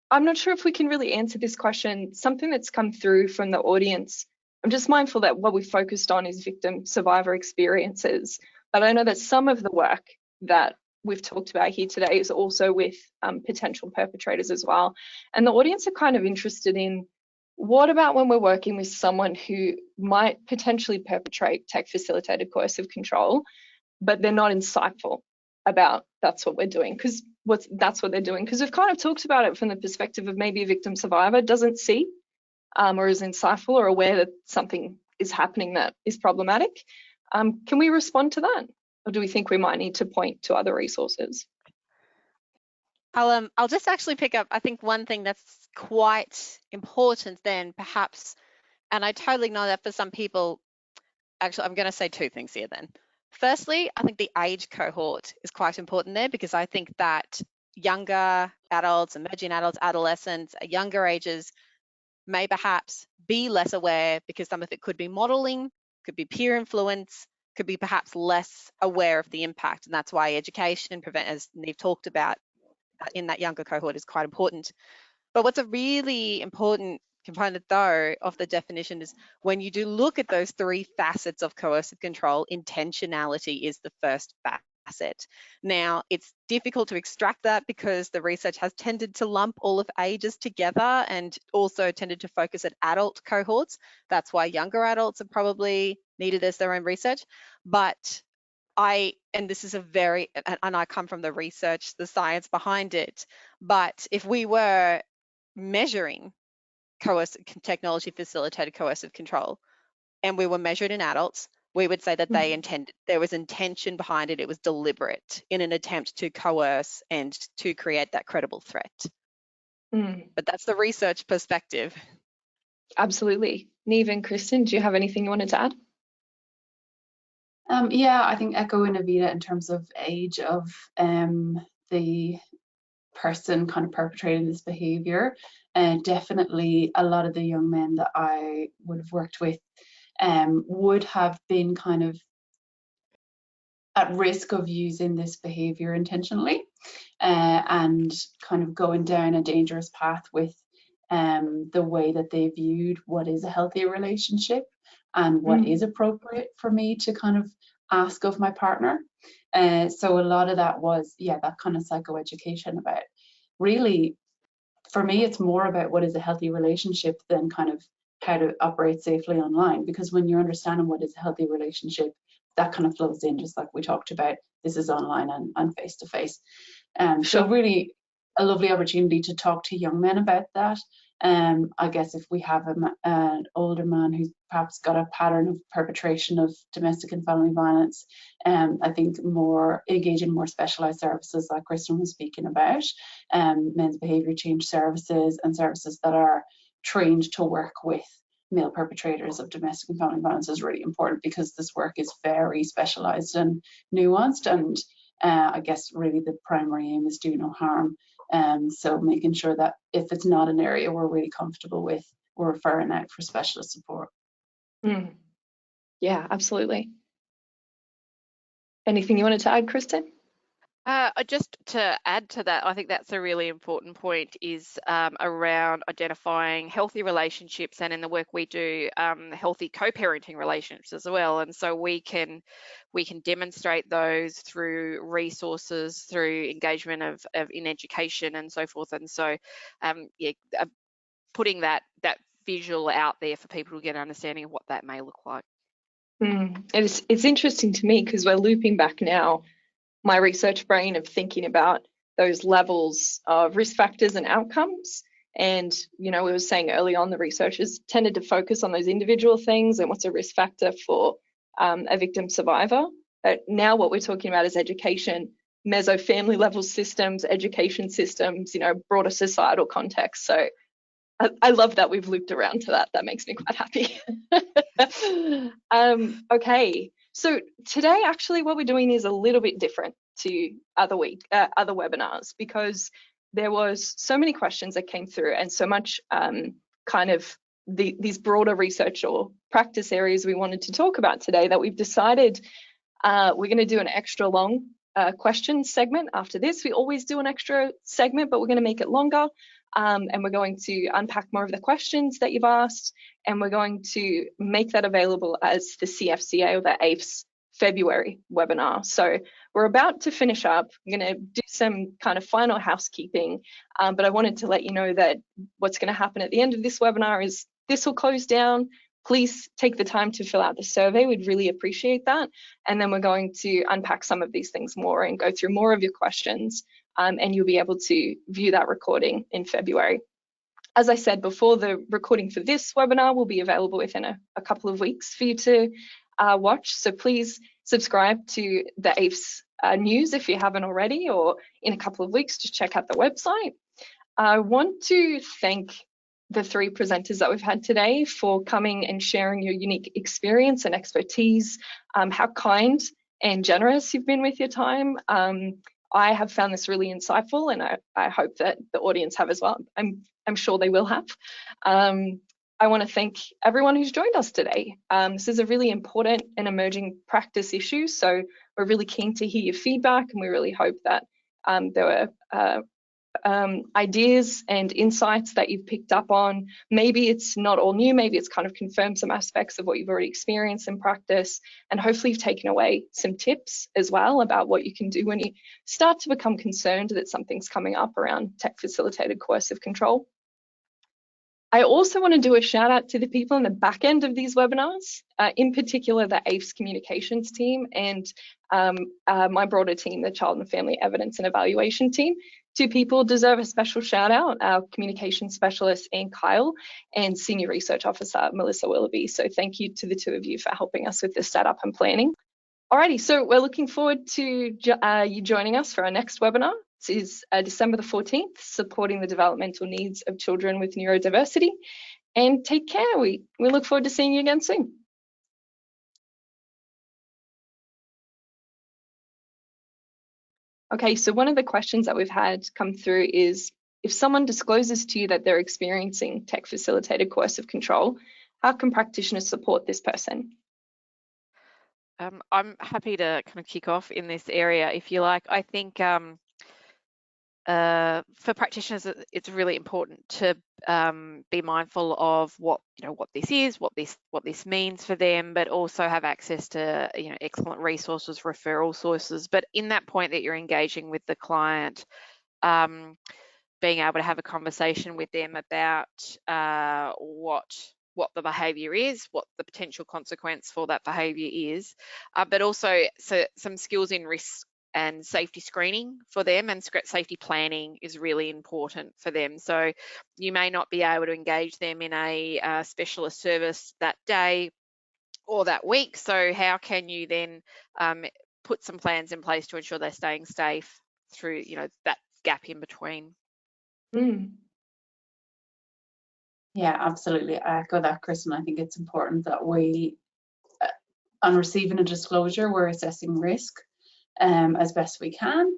if we can really answer this question. Something that's come through from the audience, I'm just mindful that what we focused on is victim survivor experiences, but I know that some of the work that we've talked about here today is also with potential perpetrators as well. And the audience are kind of interested in, what about when we're working with someone who might potentially perpetrate tech-facilitated coercive control, but they're not insightful about that's what we're doing, because that's what they're doing? Because we've kind of talked about it from the perspective of maybe a victim survivor doesn't see or is insightful or aware that something is happening that is problematic. Can we respond to that? Or do we think we might need to point to other resources? I'll just actually pick up, I think one thing that's quite important then perhaps, and I totally know that for some people, actually I'm going to say two things here then. Firstly, I think the age cohort is quite important there, because I think that younger adults, emerging adults, adolescents at younger ages may perhaps be less aware, because some of it could be modeling, could be peer influence, could be perhaps less aware of the impact. And that's why education, as Niamh talked about, in that younger cohort is quite important. But what's a really important component though of the definition is when you do look at those three facets of coercive control, intentionality is the first facet. Now, it's difficult to extract that because the research has tended to lump all of ages together and also tended to focus at adult cohorts. That's why younger adults are probably needed as their own research. But and this is and I come from the research, the science behind it, but if we were measuring technology facilitated coercive control, and we were measured in adults, we would say that there was intention behind it. It was deliberate in an attempt to coerce and to create that credible threat. But that's the research perspective. Absolutely. Niamh and Kristen, do you have anything you wanted to add? Yeah, I think echoing Avita in terms of age of the person kind of perpetrating this behavior, and definitely a lot of the young men that I would have worked with would have been kind of at risk of using this behavior intentionally and kind of going down a dangerous path with the way that they viewed what is a healthy relationship and what is appropriate for me to kind of ask of my partner. So a lot of that was, yeah, that kind of psychoeducation about really, for me, it's more about what is a healthy relationship than kind of how to operate safely online. Because when you're understanding what is a healthy relationship, that kind of flows in, just like we talked about. This is online and face to face. So really a lovely opportunity to talk to young men about that. I guess if we have an older man who's perhaps got a pattern of perpetration of domestic and family violence, I think more engaging more specialised services like Kristen was speaking about, men's behaviour change services and services that are trained to work with male perpetrators of domestic and family violence is really important, because this work is very specialised and nuanced, and I guess really the primary aim is do no harm. So making sure that if it's not an area we're really comfortable with, we're referring out for specialist support. Yeah, absolutely. Anything you wanted to add, Kristen? Just to add to that, I think that's a really important point, is around identifying healthy relationships, and in the work we do, healthy co-parenting relationships as well. And so we can demonstrate those through resources, through engagement of in education and so forth. And so putting that visual out there for people to get an understanding of what that may look like. It's interesting to me, because we're looping back now my research brain of thinking about those levels of risk factors and outcomes. And, we were saying early on, the researchers tended to focus on those individual things and what's a risk factor for a victim survivor. But now what we're talking about is education, meso-family level systems, education systems, broader societal context. So I love that we've looped around to that. That makes me quite happy. Okay. So today, actually, what we're doing is a little bit different to other webinars, because there was so many questions that came through and so much kind of these broader research or practice areas we wanted to talk about today, that we've decided we're going to do an extra long question segment after this. We always do an extra segment, but we're going to make it longer. And we're going to unpack more of the questions that you've asked, and we're going to make that available as the CFCA or the aifs February webinar. So we're about to finish up. I'm going to do some kind of final housekeeping, but I wanted to let you know that what's going to happen at the end of this webinar is this will close down. Please take the time to fill out the survey. We'd really appreciate that. And then we're going to unpack some of these things more and go through more of your questions. And you'll be able to view that recording in February. As I said before, the recording for this webinar will be available within a couple of weeks for you to watch. So please subscribe to the aifs news if you haven't already, or in a couple of weeks, just check out the website. I want to thank the three presenters that we've had today for coming and sharing your unique experience and expertise, how kind and generous you've been with your time. I have found this really insightful, and I hope that the audience have as well. I'm sure they will have. I want to thank everyone who's joined us today. This is a really important and emerging practice issue, so we're really keen to hear your feedback, and we really hope that there were ideas and insights that you've picked up on. Maybe it's not all new, maybe it's kind of confirmed some aspects of what you've already experienced in practice, and hopefully you've taken away some tips as well about what you can do when you start to become concerned that something's coming up around tech facilitated coercive control. I also want to do a shout out to the people in the back end of these webinars, in particular the aifs communications team and my broader team, the Child and Family Evidence and Evaluation team. Two people deserve a special shout out, our communication specialist, Ian Kyle, and Senior Research Officer, Melissa Willoughby. So thank you to the two of you for helping us with the setup and planning. Alrighty, so we're looking forward to you joining us for our next webinar. This is December the 14th, Supporting the Developmental Needs of Children with Neurodiversity. And take care. We look forward to seeing you again soon. Okay, so one of the questions that we've had come through is, if someone discloses to you that they're experiencing tech-facilitated coercive control, how can practitioners support this person? I'm happy to kind of kick off in this area, if you like. I think for practitioners, it's really important to be mindful of what this is, what this means for them, but also have access to excellent resources, referral sources. But in that point that you're engaging with the client, being able to have a conversation with them about what the behaviour is, what the potential consequence for that behaviour is, but also some skills in risk and safety screening for them, and safety planning is really important for them. So you may not be able to engage them in a specialist service that day or that week. So how can you then put some plans in place to ensure they're staying safe through that gap in between? Yeah, absolutely. I echo that, Kristen. I think it's important that we, on receiving a disclosure, we're assessing risk as best we can.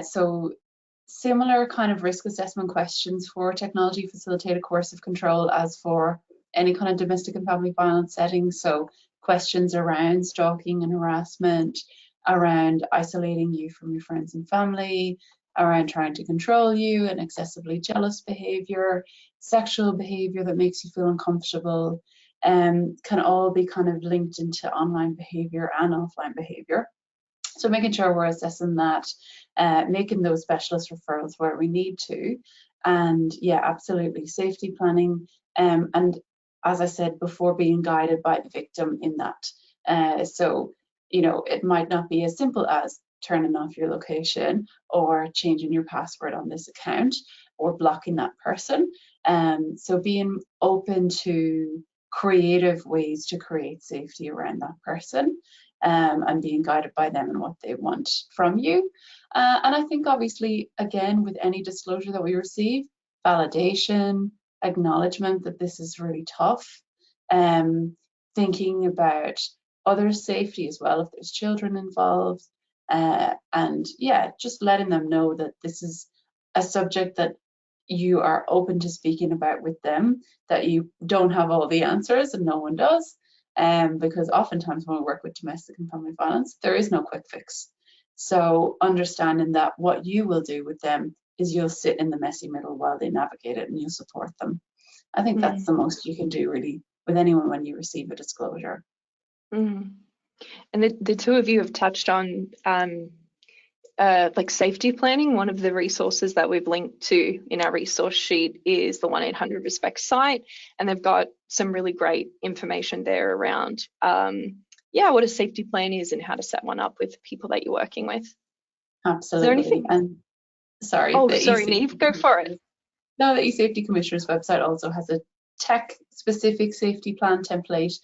So similar kind of risk assessment questions for technology facilitated coercive control as for any kind of domestic and family violence setting. So questions around stalking and harassment, around isolating you from your friends and family, around trying to control you and excessively jealous behavior, sexual behavior that makes you feel uncomfortable, can all be kind of linked into online behavior and offline behavior. So making sure we're assessing that, making those specialist referrals where we need to, and yeah, absolutely safety planning, and as I said before, being guided by the victim in that. So it might not be as simple as turning off your location or changing your password on this account or blocking that person. So being open to creative ways to create safety around that person. And being guided by them and what they want from you. And I think obviously, again, with any disclosure that we receive, validation, acknowledgement that this is really tough, thinking about others' safety as well if there's children involved, and yeah, just letting them know that this is a subject that you are open to speaking about with them, that you don't have all the answers and no one does. Because oftentimes when we work with domestic and family violence, there is no quick fix. So understanding that what you will do with them is you'll sit in the messy middle while they navigate it and you'll support them. I think that's the most you can do really with anyone when you receive a disclosure. And the two of you have touched on like safety planning. One of the resources that we've linked to in our resource sheet is the 1-800-RESPECT site, and they've got some really great information there around what a safety plan is and how to set one up with people that you're working with. Absolutely. Is there anything? And sorry, Neve, go for it. No, the eSafety Commissioner's website also has a tech-specific safety plan template,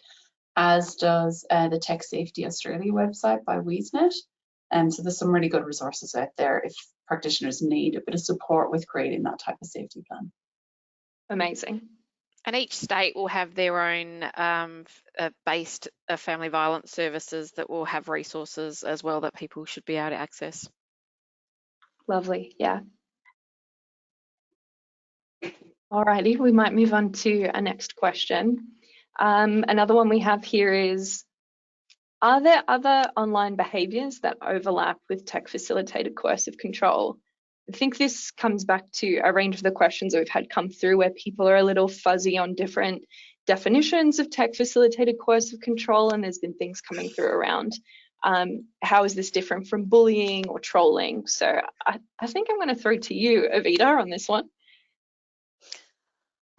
as does the Tech Safety Australia website by WeSnet. So there's some really good resources out there if practitioners need a bit of support with creating that type of safety plan. Amazing. And each state will have their own based family violence services that will have resources as well that people should be able to access. Lovely, yeah. Alrighty, we might move on to our next question. Another one we have here is, are there other online behaviours that overlap with tech-facilitated coercive control? I think this comes back to a range of the questions that we've had come through where people are a little fuzzy on different definitions of tech-facilitated coercive control, and there's been things coming through around how is this different from bullying or trolling? So I think I'm going to throw to you, Evita, on this one.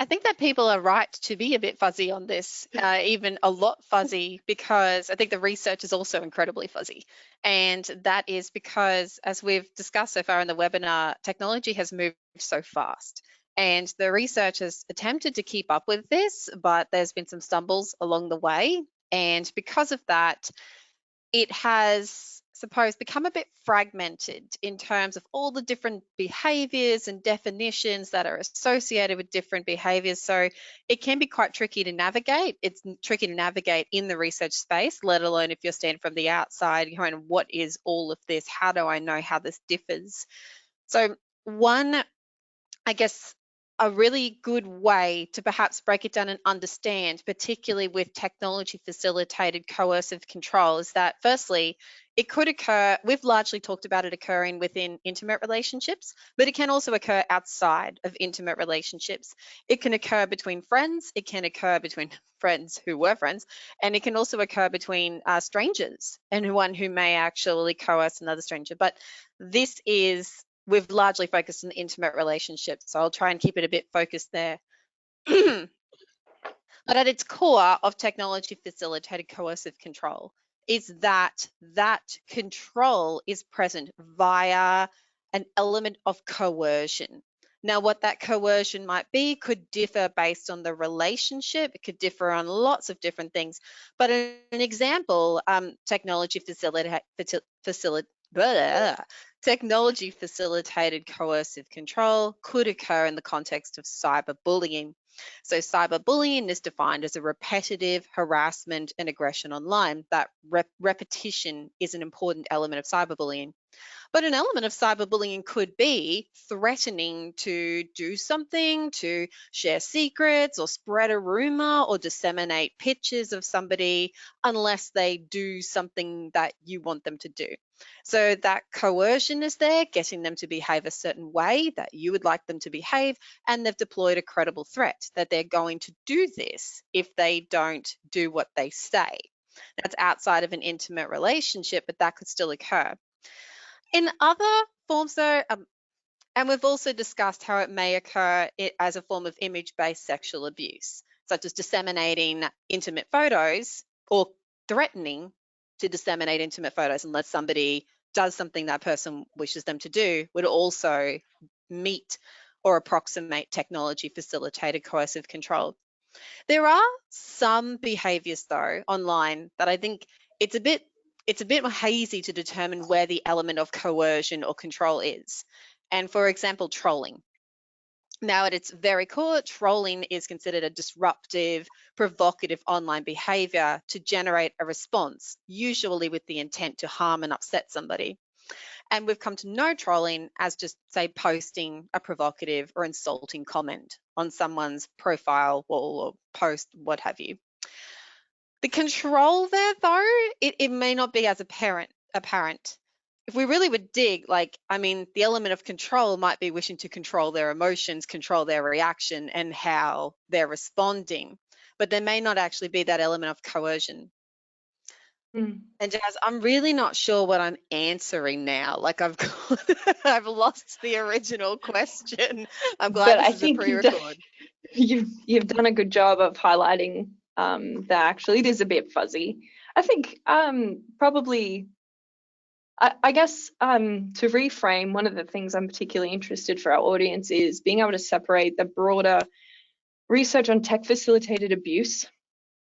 I think that people are right to be a bit fuzzy on this, even a lot fuzzy, because I think the research is also incredibly fuzzy. And that is because, as we've discussed so far in the webinar, technology has moved so fast. And the research has attempted to keep up with this, but there's been some stumbles along the way. And because of that, it has, suppose, become a bit fragmented in terms of all the different behaviors and definitions that are associated with different behaviors. So it can be quite tricky to navigate. It's tricky to navigate in the research space, let alone if you're standing from the outside, going, what is all of this? How do I know how this differs? So one, I guess, a really good way to perhaps break it down and understand, particularly with technology facilitated coercive control, is that firstly, it could occur, we've largely talked about it occurring within intimate relationships, but it can also occur outside of intimate relationships. It can occur between friends, it can occur between friends who were friends, and it can also occur between strangers and one who may actually coerce another stranger. But this is, we've largely focused on intimate relationships, so I'll try and keep it a bit focused there. But at its core of technology facilitated coercive control is that control is present via an element of coercion. Now, what that coercion might be could differ based on the relationship. It could differ on lots of different things. But an example, technology facilitated coercive control could occur in the context of cyberbullying. So cyberbullying is defined as a repetitive harassment and aggression online. That repetition is an important element of cyberbullying. But an element of cyberbullying could be threatening to do something, to share secrets or spread a rumor or disseminate pictures of somebody unless they do something that you want them to do. So that coercion is there, getting them to behave a certain way that you would like them to behave, and they've deployed a credible threat that they're going to do this if they don't do what they say. That's outside of an intimate relationship, but that could still occur. In other forms though, and we've also discussed how it may occur as a form of image-based sexual abuse, such as disseminating intimate photos or threatening to disseminate intimate photos unless somebody does something that person wishes them to do, would also meet or approximate technology facilitated coercive control. There are some behaviors though online that I think it's a bit more hazy to determine where the element of coercion or control is. And for example, trolling. Now, at its very core, trolling is considered a disruptive, provocative online behavior to generate a response, usually with the intent to harm and upset somebody. And we've come to know trolling as just, say, posting a provocative or insulting comment on someone's profile wall or post, what have you. The control there, though, it may not be as apparent. If we really would dig, the element of control might be wishing to control their emotions, control their reaction and how they're responding, but there may not actually be that element of coercion. And Jazz, I'm really not sure what I'm answering now. I've lost the original question. I'm glad this is a pre-record. You've done a good job of highlighting that actually it is a bit fuzzy. I think probably, I guess to reframe, one of the things I'm particularly interested for our audience is being able to separate the broader research on tech facilitated abuse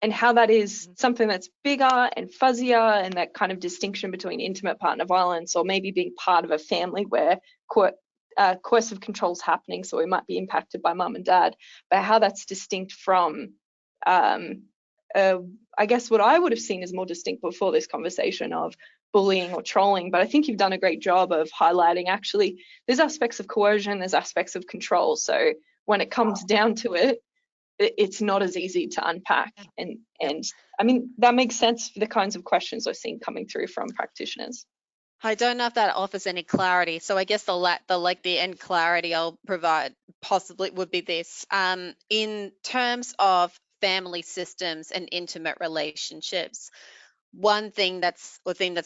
and how that is something that's bigger and fuzzier, and that kind of distinction between intimate partner violence or maybe being part of a family where coercive control is happening, so we might be impacted by mum and dad, but how that's distinct from I guess what I would have seen as more distinct before this conversation of bullying or trolling. But I think you've done a great job of highlighting actually there's aspects of coercion, there's aspects of control. So when it comes down to it, it's not as easy to unpack. And I mean, that makes sense for the kinds of questions I've seen coming through from practitioners. I don't know if that offers any clarity. So I guess the end clarity I'll provide possibly would be this. In terms of family systems and intimate relationships, one thing that's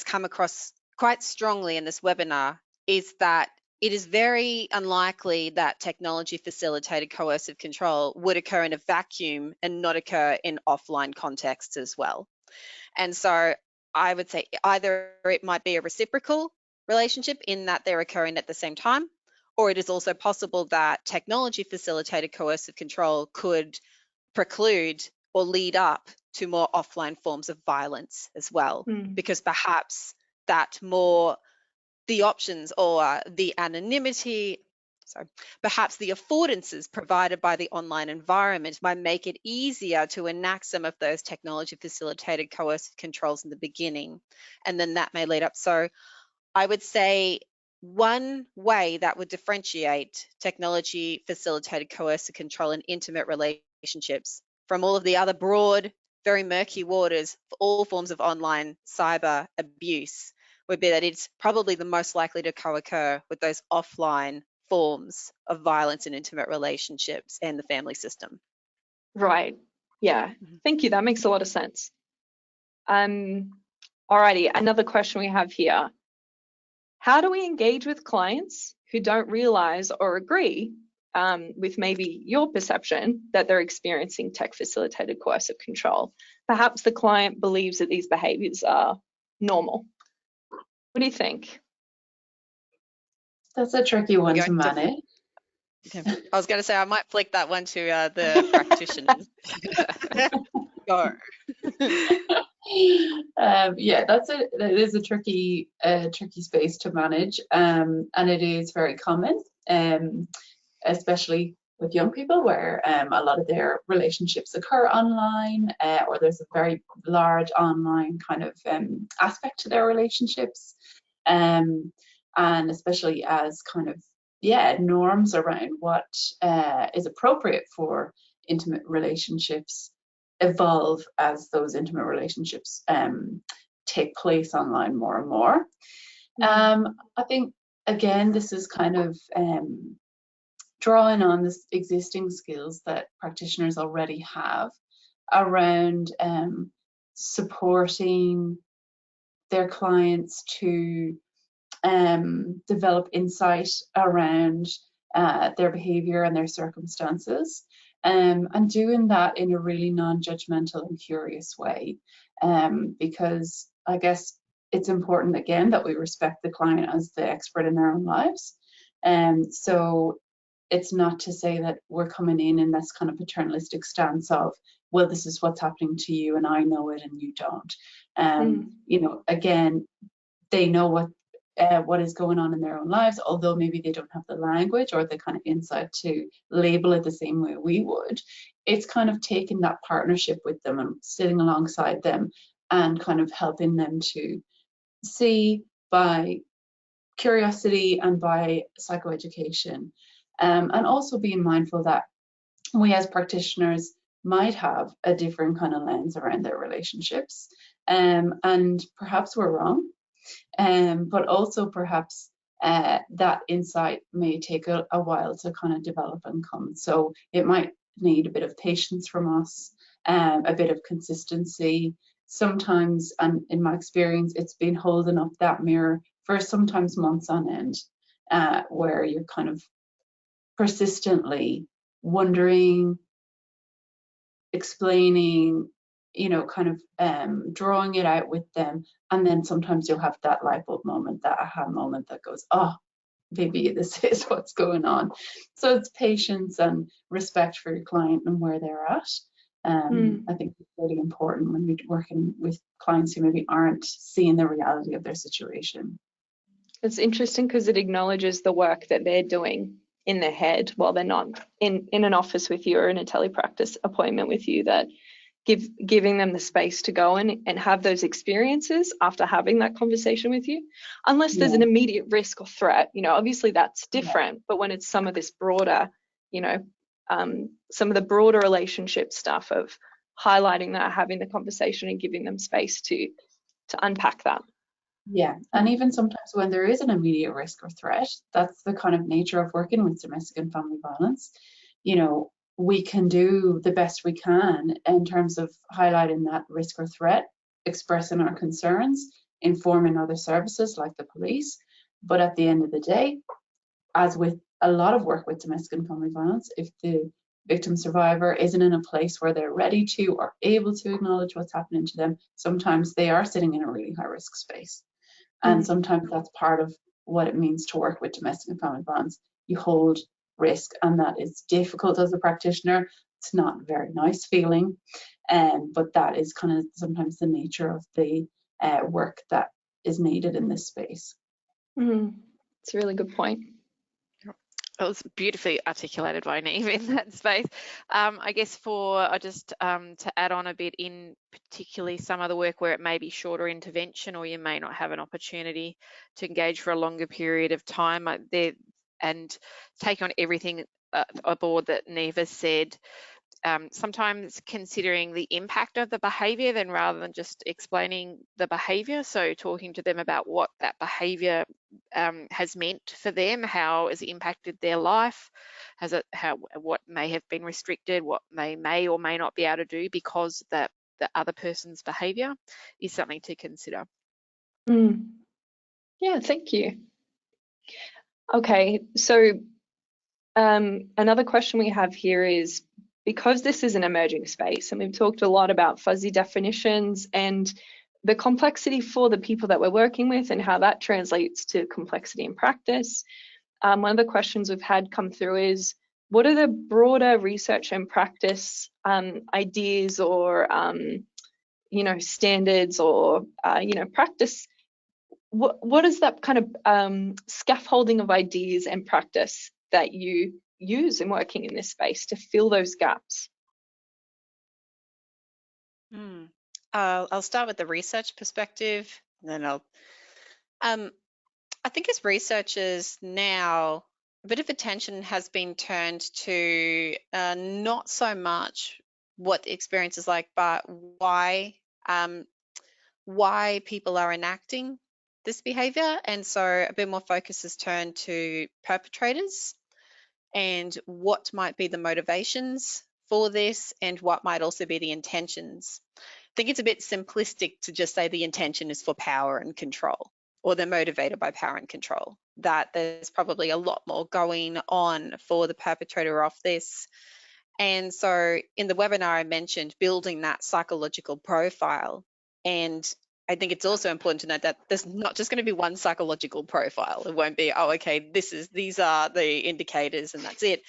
come across quite strongly in this webinar is that it is very unlikely that technology facilitated coercive control would occur in a vacuum and not occur in offline contexts as well. And so I would say either it might be a reciprocal relationship in that they're occurring at the same time, or it is also possible that technology facilitated coercive control could preclude or lead up to more offline forms of violence as well, because perhaps that more the options or the anonymity, perhaps the affordances provided by the online environment might make it easier to enact some of those technology facilitated coercive controls in the beginning, and then that may lead up. So I would say one way that would differentiate technology facilitated coercive control in intimate relationships from all of the other broad, very murky waters for all forms of online cyber abuse would be that it's probably the most likely to co-occur with those offline forms of violence in intimate relationships and the family system. Right. Yeah. Thank you. That makes a lot of sense. Alrighty. Another question we have here. How do we engage with clients who don't realize or agree with maybe your perception that they're experiencing tech-facilitated coercive control? Perhaps the client believes that these behaviors are normal. What do you think? That's a tricky one to manage. I was going to say I might flick that one to the practitioners. Go. Yeah, that is a tricky space to manage, and it is very common, especially with young people, where a lot of their relationships occur online, or there's a very large online kind of aspect to their relationships, and especially as kind of norms around what is appropriate for intimate relationships evolve as those intimate relationships take place online more and more. I think, again, this is kind of drawing on the existing skills that practitioners already have around supporting their clients to develop insight around their behavior and their circumstances. And doing that in a really non-judgmental and curious way, because I guess it's important, again, that we respect the client as the expert in their own lives. So it's not to say that we're coming in this kind of paternalistic stance of, well, this is what's happening to you and I know it and you don't. You know, again, they know what is going on in their own lives, although maybe they don't have the language or the kind of insight to label it the same way we would. It's kind of taking that partnership with them and sitting alongside them and kind of helping them to see by curiosity and by psychoeducation, and also being mindful that we as practitioners might have a different kind of lens around their relationships, and perhaps we're wrong. But also perhaps that insight may take a while to kind of develop and come. So it might need a bit of patience from us, a bit of consistency. Sometimes, and in my experience, it's been holding up that mirror for sometimes months on end, where you're kind of persistently wondering, explaining, you know, kind of drawing it out with them, and then sometimes you'll have that light bulb moment, that aha moment that goes, oh, maybe this is what's going on. So it's patience and respect for your client and where they're at. I think it's really important when we're working with clients who maybe aren't seeing the reality of their situation. It's interesting because it acknowledges the work that they're doing in their head while they're not in an office with you or in a telepractice appointment with you, that giving them the space to go and have those experiences after having that conversation with you, unless there's an immediate risk or threat, you know, obviously that's different. But when it's some of this broader, you know, some of the broader relationship stuff of highlighting that, having the conversation and giving them space to unpack that. Yeah, and even sometimes when there is an immediate risk or threat, that's the kind of nature of working with domestic and family violence. You know, we can do the best we can in terms of highlighting that risk or threat, expressing our concerns, informing other services like the police. But at the end of the day, as with a lot of work with domestic and family violence, if the victim survivor isn't in a place where they're ready to or able to acknowledge what's happening to them, sometimes they are sitting in a really high risk space. And sometimes that's part of what it means to work with domestic and family violence. You hold risk, and that is difficult as a practitioner. It's not a very nice feeling, but that is kind of sometimes the nature of the work that is needed in this space. It's a really good point. It was beautifully articulated by Neve in that space. I guess to add on a bit, in particularly some of the work where it may be shorter intervention, or you may not have an opportunity to engage for a longer period of time and take on everything aboard that Neve has said. Sometimes considering the impact of the behaviour then rather than just explaining the behaviour. So talking to them about what that behaviour has meant for them, how has it impacted their life, what may have been restricted, what may or may not be able to do because the other person's behaviour is something to consider. Yeah, thank you. Okay, so another question we have here is, because this is an emerging space and we've talked a lot about fuzzy definitions and the complexity for the people that we're working with and how that translates to complexity in practice, one of the questions we've had come through is, what are the broader research and practice ideas or standards or practice? What is that kind of scaffolding of ideas and practice that you use in working in this space to fill those gaps? I'll start with the research perspective, and then I think as researchers now, a bit of attention has been turned to not so much what the experience is like, but why people are enacting this behavior. And so a bit more focus is turned to perpetrators and what might be the motivations for this and what might also be the intentions. I think it's a bit simplistic to just say the intention is for power and control, or they're motivated by power and control. That there's probably a lot more going on for the perpetrator of this. And so in the webinar I mentioned building that psychological profile, and I think it's also important to note that there's not just going to be one psychological profile. It won't be, oh, okay, these are the indicators and that's it.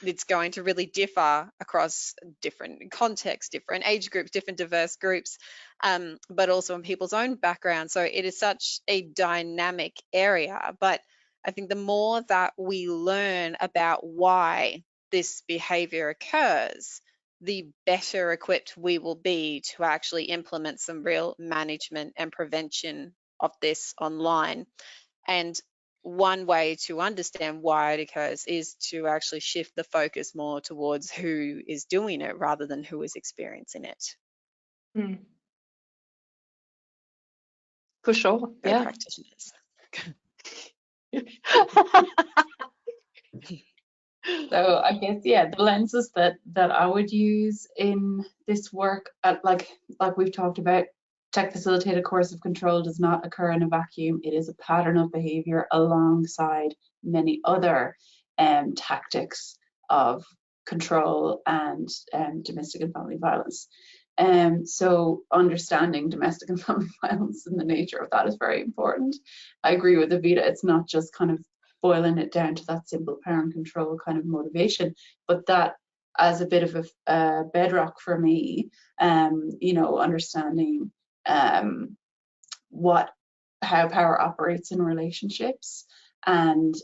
It's going to really differ across different contexts, different age groups, different diverse groups, but also in people's own background. So it is such a dynamic area. But I think the more that we learn about why this behavior occurs, the better equipped we will be to actually implement some real management and prevention of this online. And one way to understand why it occurs is to actually shift the focus more towards who is doing it rather than who is experiencing it. For sure, yeah. Practitioners. So I guess, yeah, the lenses that I would use in this work, like we've talked about, tech facilitated coercive control does not occur in a vacuum. It is a pattern of behavior alongside many other tactics of control and domestic and family violence. So understanding domestic and family violence and the nature of that is very important. I agree with Avita, it's not just kind of boiling it down to that simple power and control kind of motivation, but that as a bit of a bedrock for me, understanding how power operates in relationships and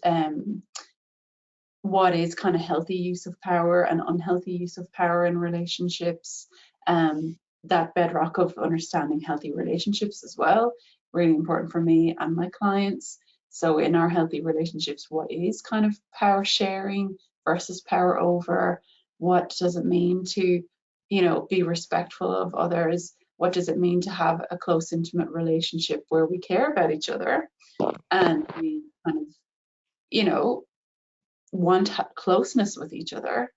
what is kind of healthy use of power and unhealthy use of power in relationships. That bedrock of understanding healthy relationships as well, really important for me and my clients. So in our healthy relationships, what is kind of power sharing versus power over? What does it mean to, be respectful of others? What does it mean to have a close, intimate relationship where we care about each other and we kind of, want closeness with each other,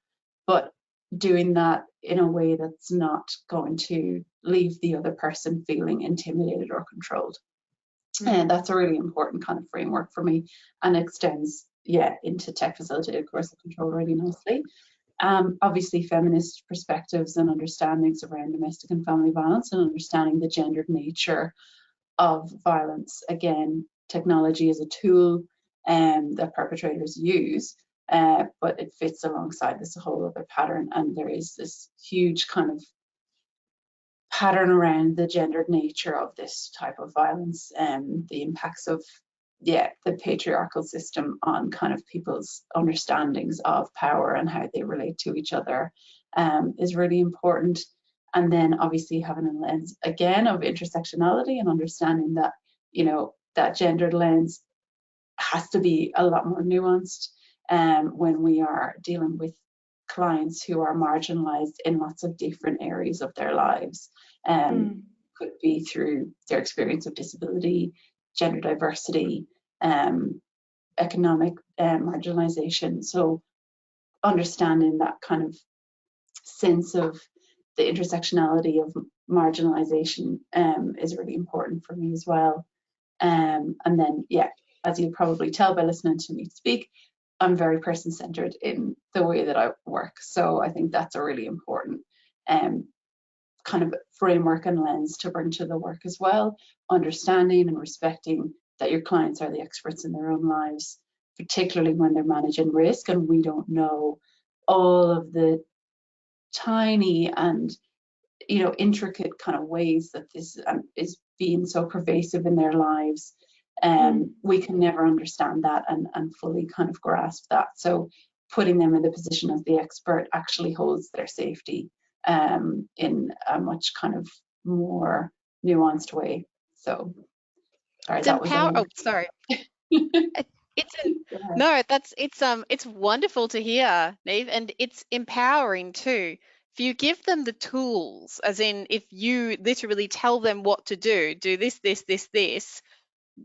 but doing that in a way that's not going to leave the other person feeling intimidated or controlled. And that's a really important kind of framework for me and extends into tech facilitated coercive control really nicely. Obviously, feminist perspectives and understandings around domestic and family violence, and understanding the gendered nature of violence. Again, technology is a tool that perpetrators use, but it fits alongside this whole other pattern, and there is this huge kind of pattern around the gendered nature of this type of violence, and the impacts of the patriarchal system on kind of people's understandings of power and how they relate to each other is really important. And then obviously having a lens again of intersectionality and understanding that, you know, that gendered lens has to be a lot more nuanced when we are dealing with clients who are marginalized in lots of different areas of their lives. Could be through their experience of disability, gender diversity, economic marginalization. So understanding that kind of sense of the intersectionality of marginalization is really important for me as well. And then, as you probably tell by listening to me speak, I'm very person-centered in the way that I work. So I think that's a really important kind of framework and lens to bring to the work as well, understanding and respecting that your clients are the experts in their own lives, particularly when they're managing risk and we don't know all of the tiny and, you know, intricate kind of ways that this is being so pervasive in their lives. We can never understand that and fully kind of grasp that. So putting them in the position of the expert actually holds their safety in a much kind of more nuanced way. So sorry, It's that was oh, sorry. It's wonderful to hear, Neve, and it's empowering too. If you give them the tools, as in if you literally tell them what to do this,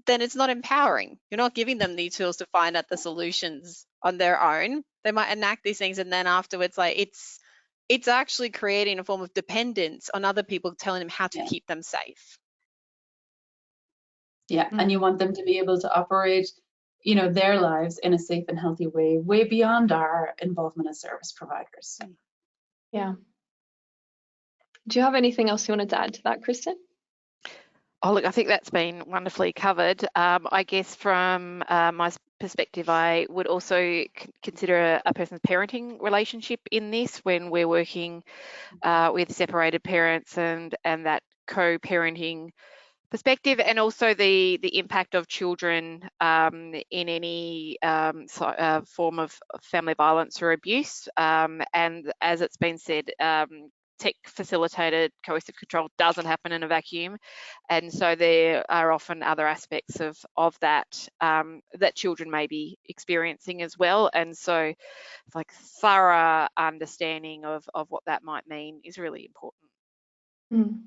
then it's not empowering. You're not giving them the tools to find out the solutions on their own. They might enact these things, and then afterwards, like it's actually creating a form of dependence on other people telling them how to keep them safe. And you want them to be able to operate, you know, their lives in a safe and healthy way beyond our involvement as service providers. Yeah. Do you have anything else you wanted to add to that, Kristen? Oh, look, I think that's been wonderfully covered. I guess from my perspective, I would also consider a person's parenting relationship in this when we're working with separated parents and that co-parenting perspective, and also the impact of children in any form of family violence or abuse. And as it's been said, tech facilitated coercive control doesn't happen in a vacuum, and so there are often other aspects of that that children may be experiencing as well, and so like thorough understanding of what that might mean is really important.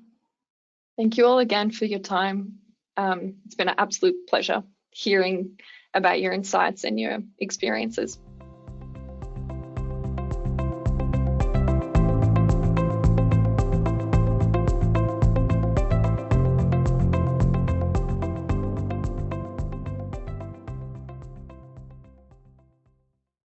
Thank you all again for your time. It's been an absolute pleasure hearing about your insights and your experiences.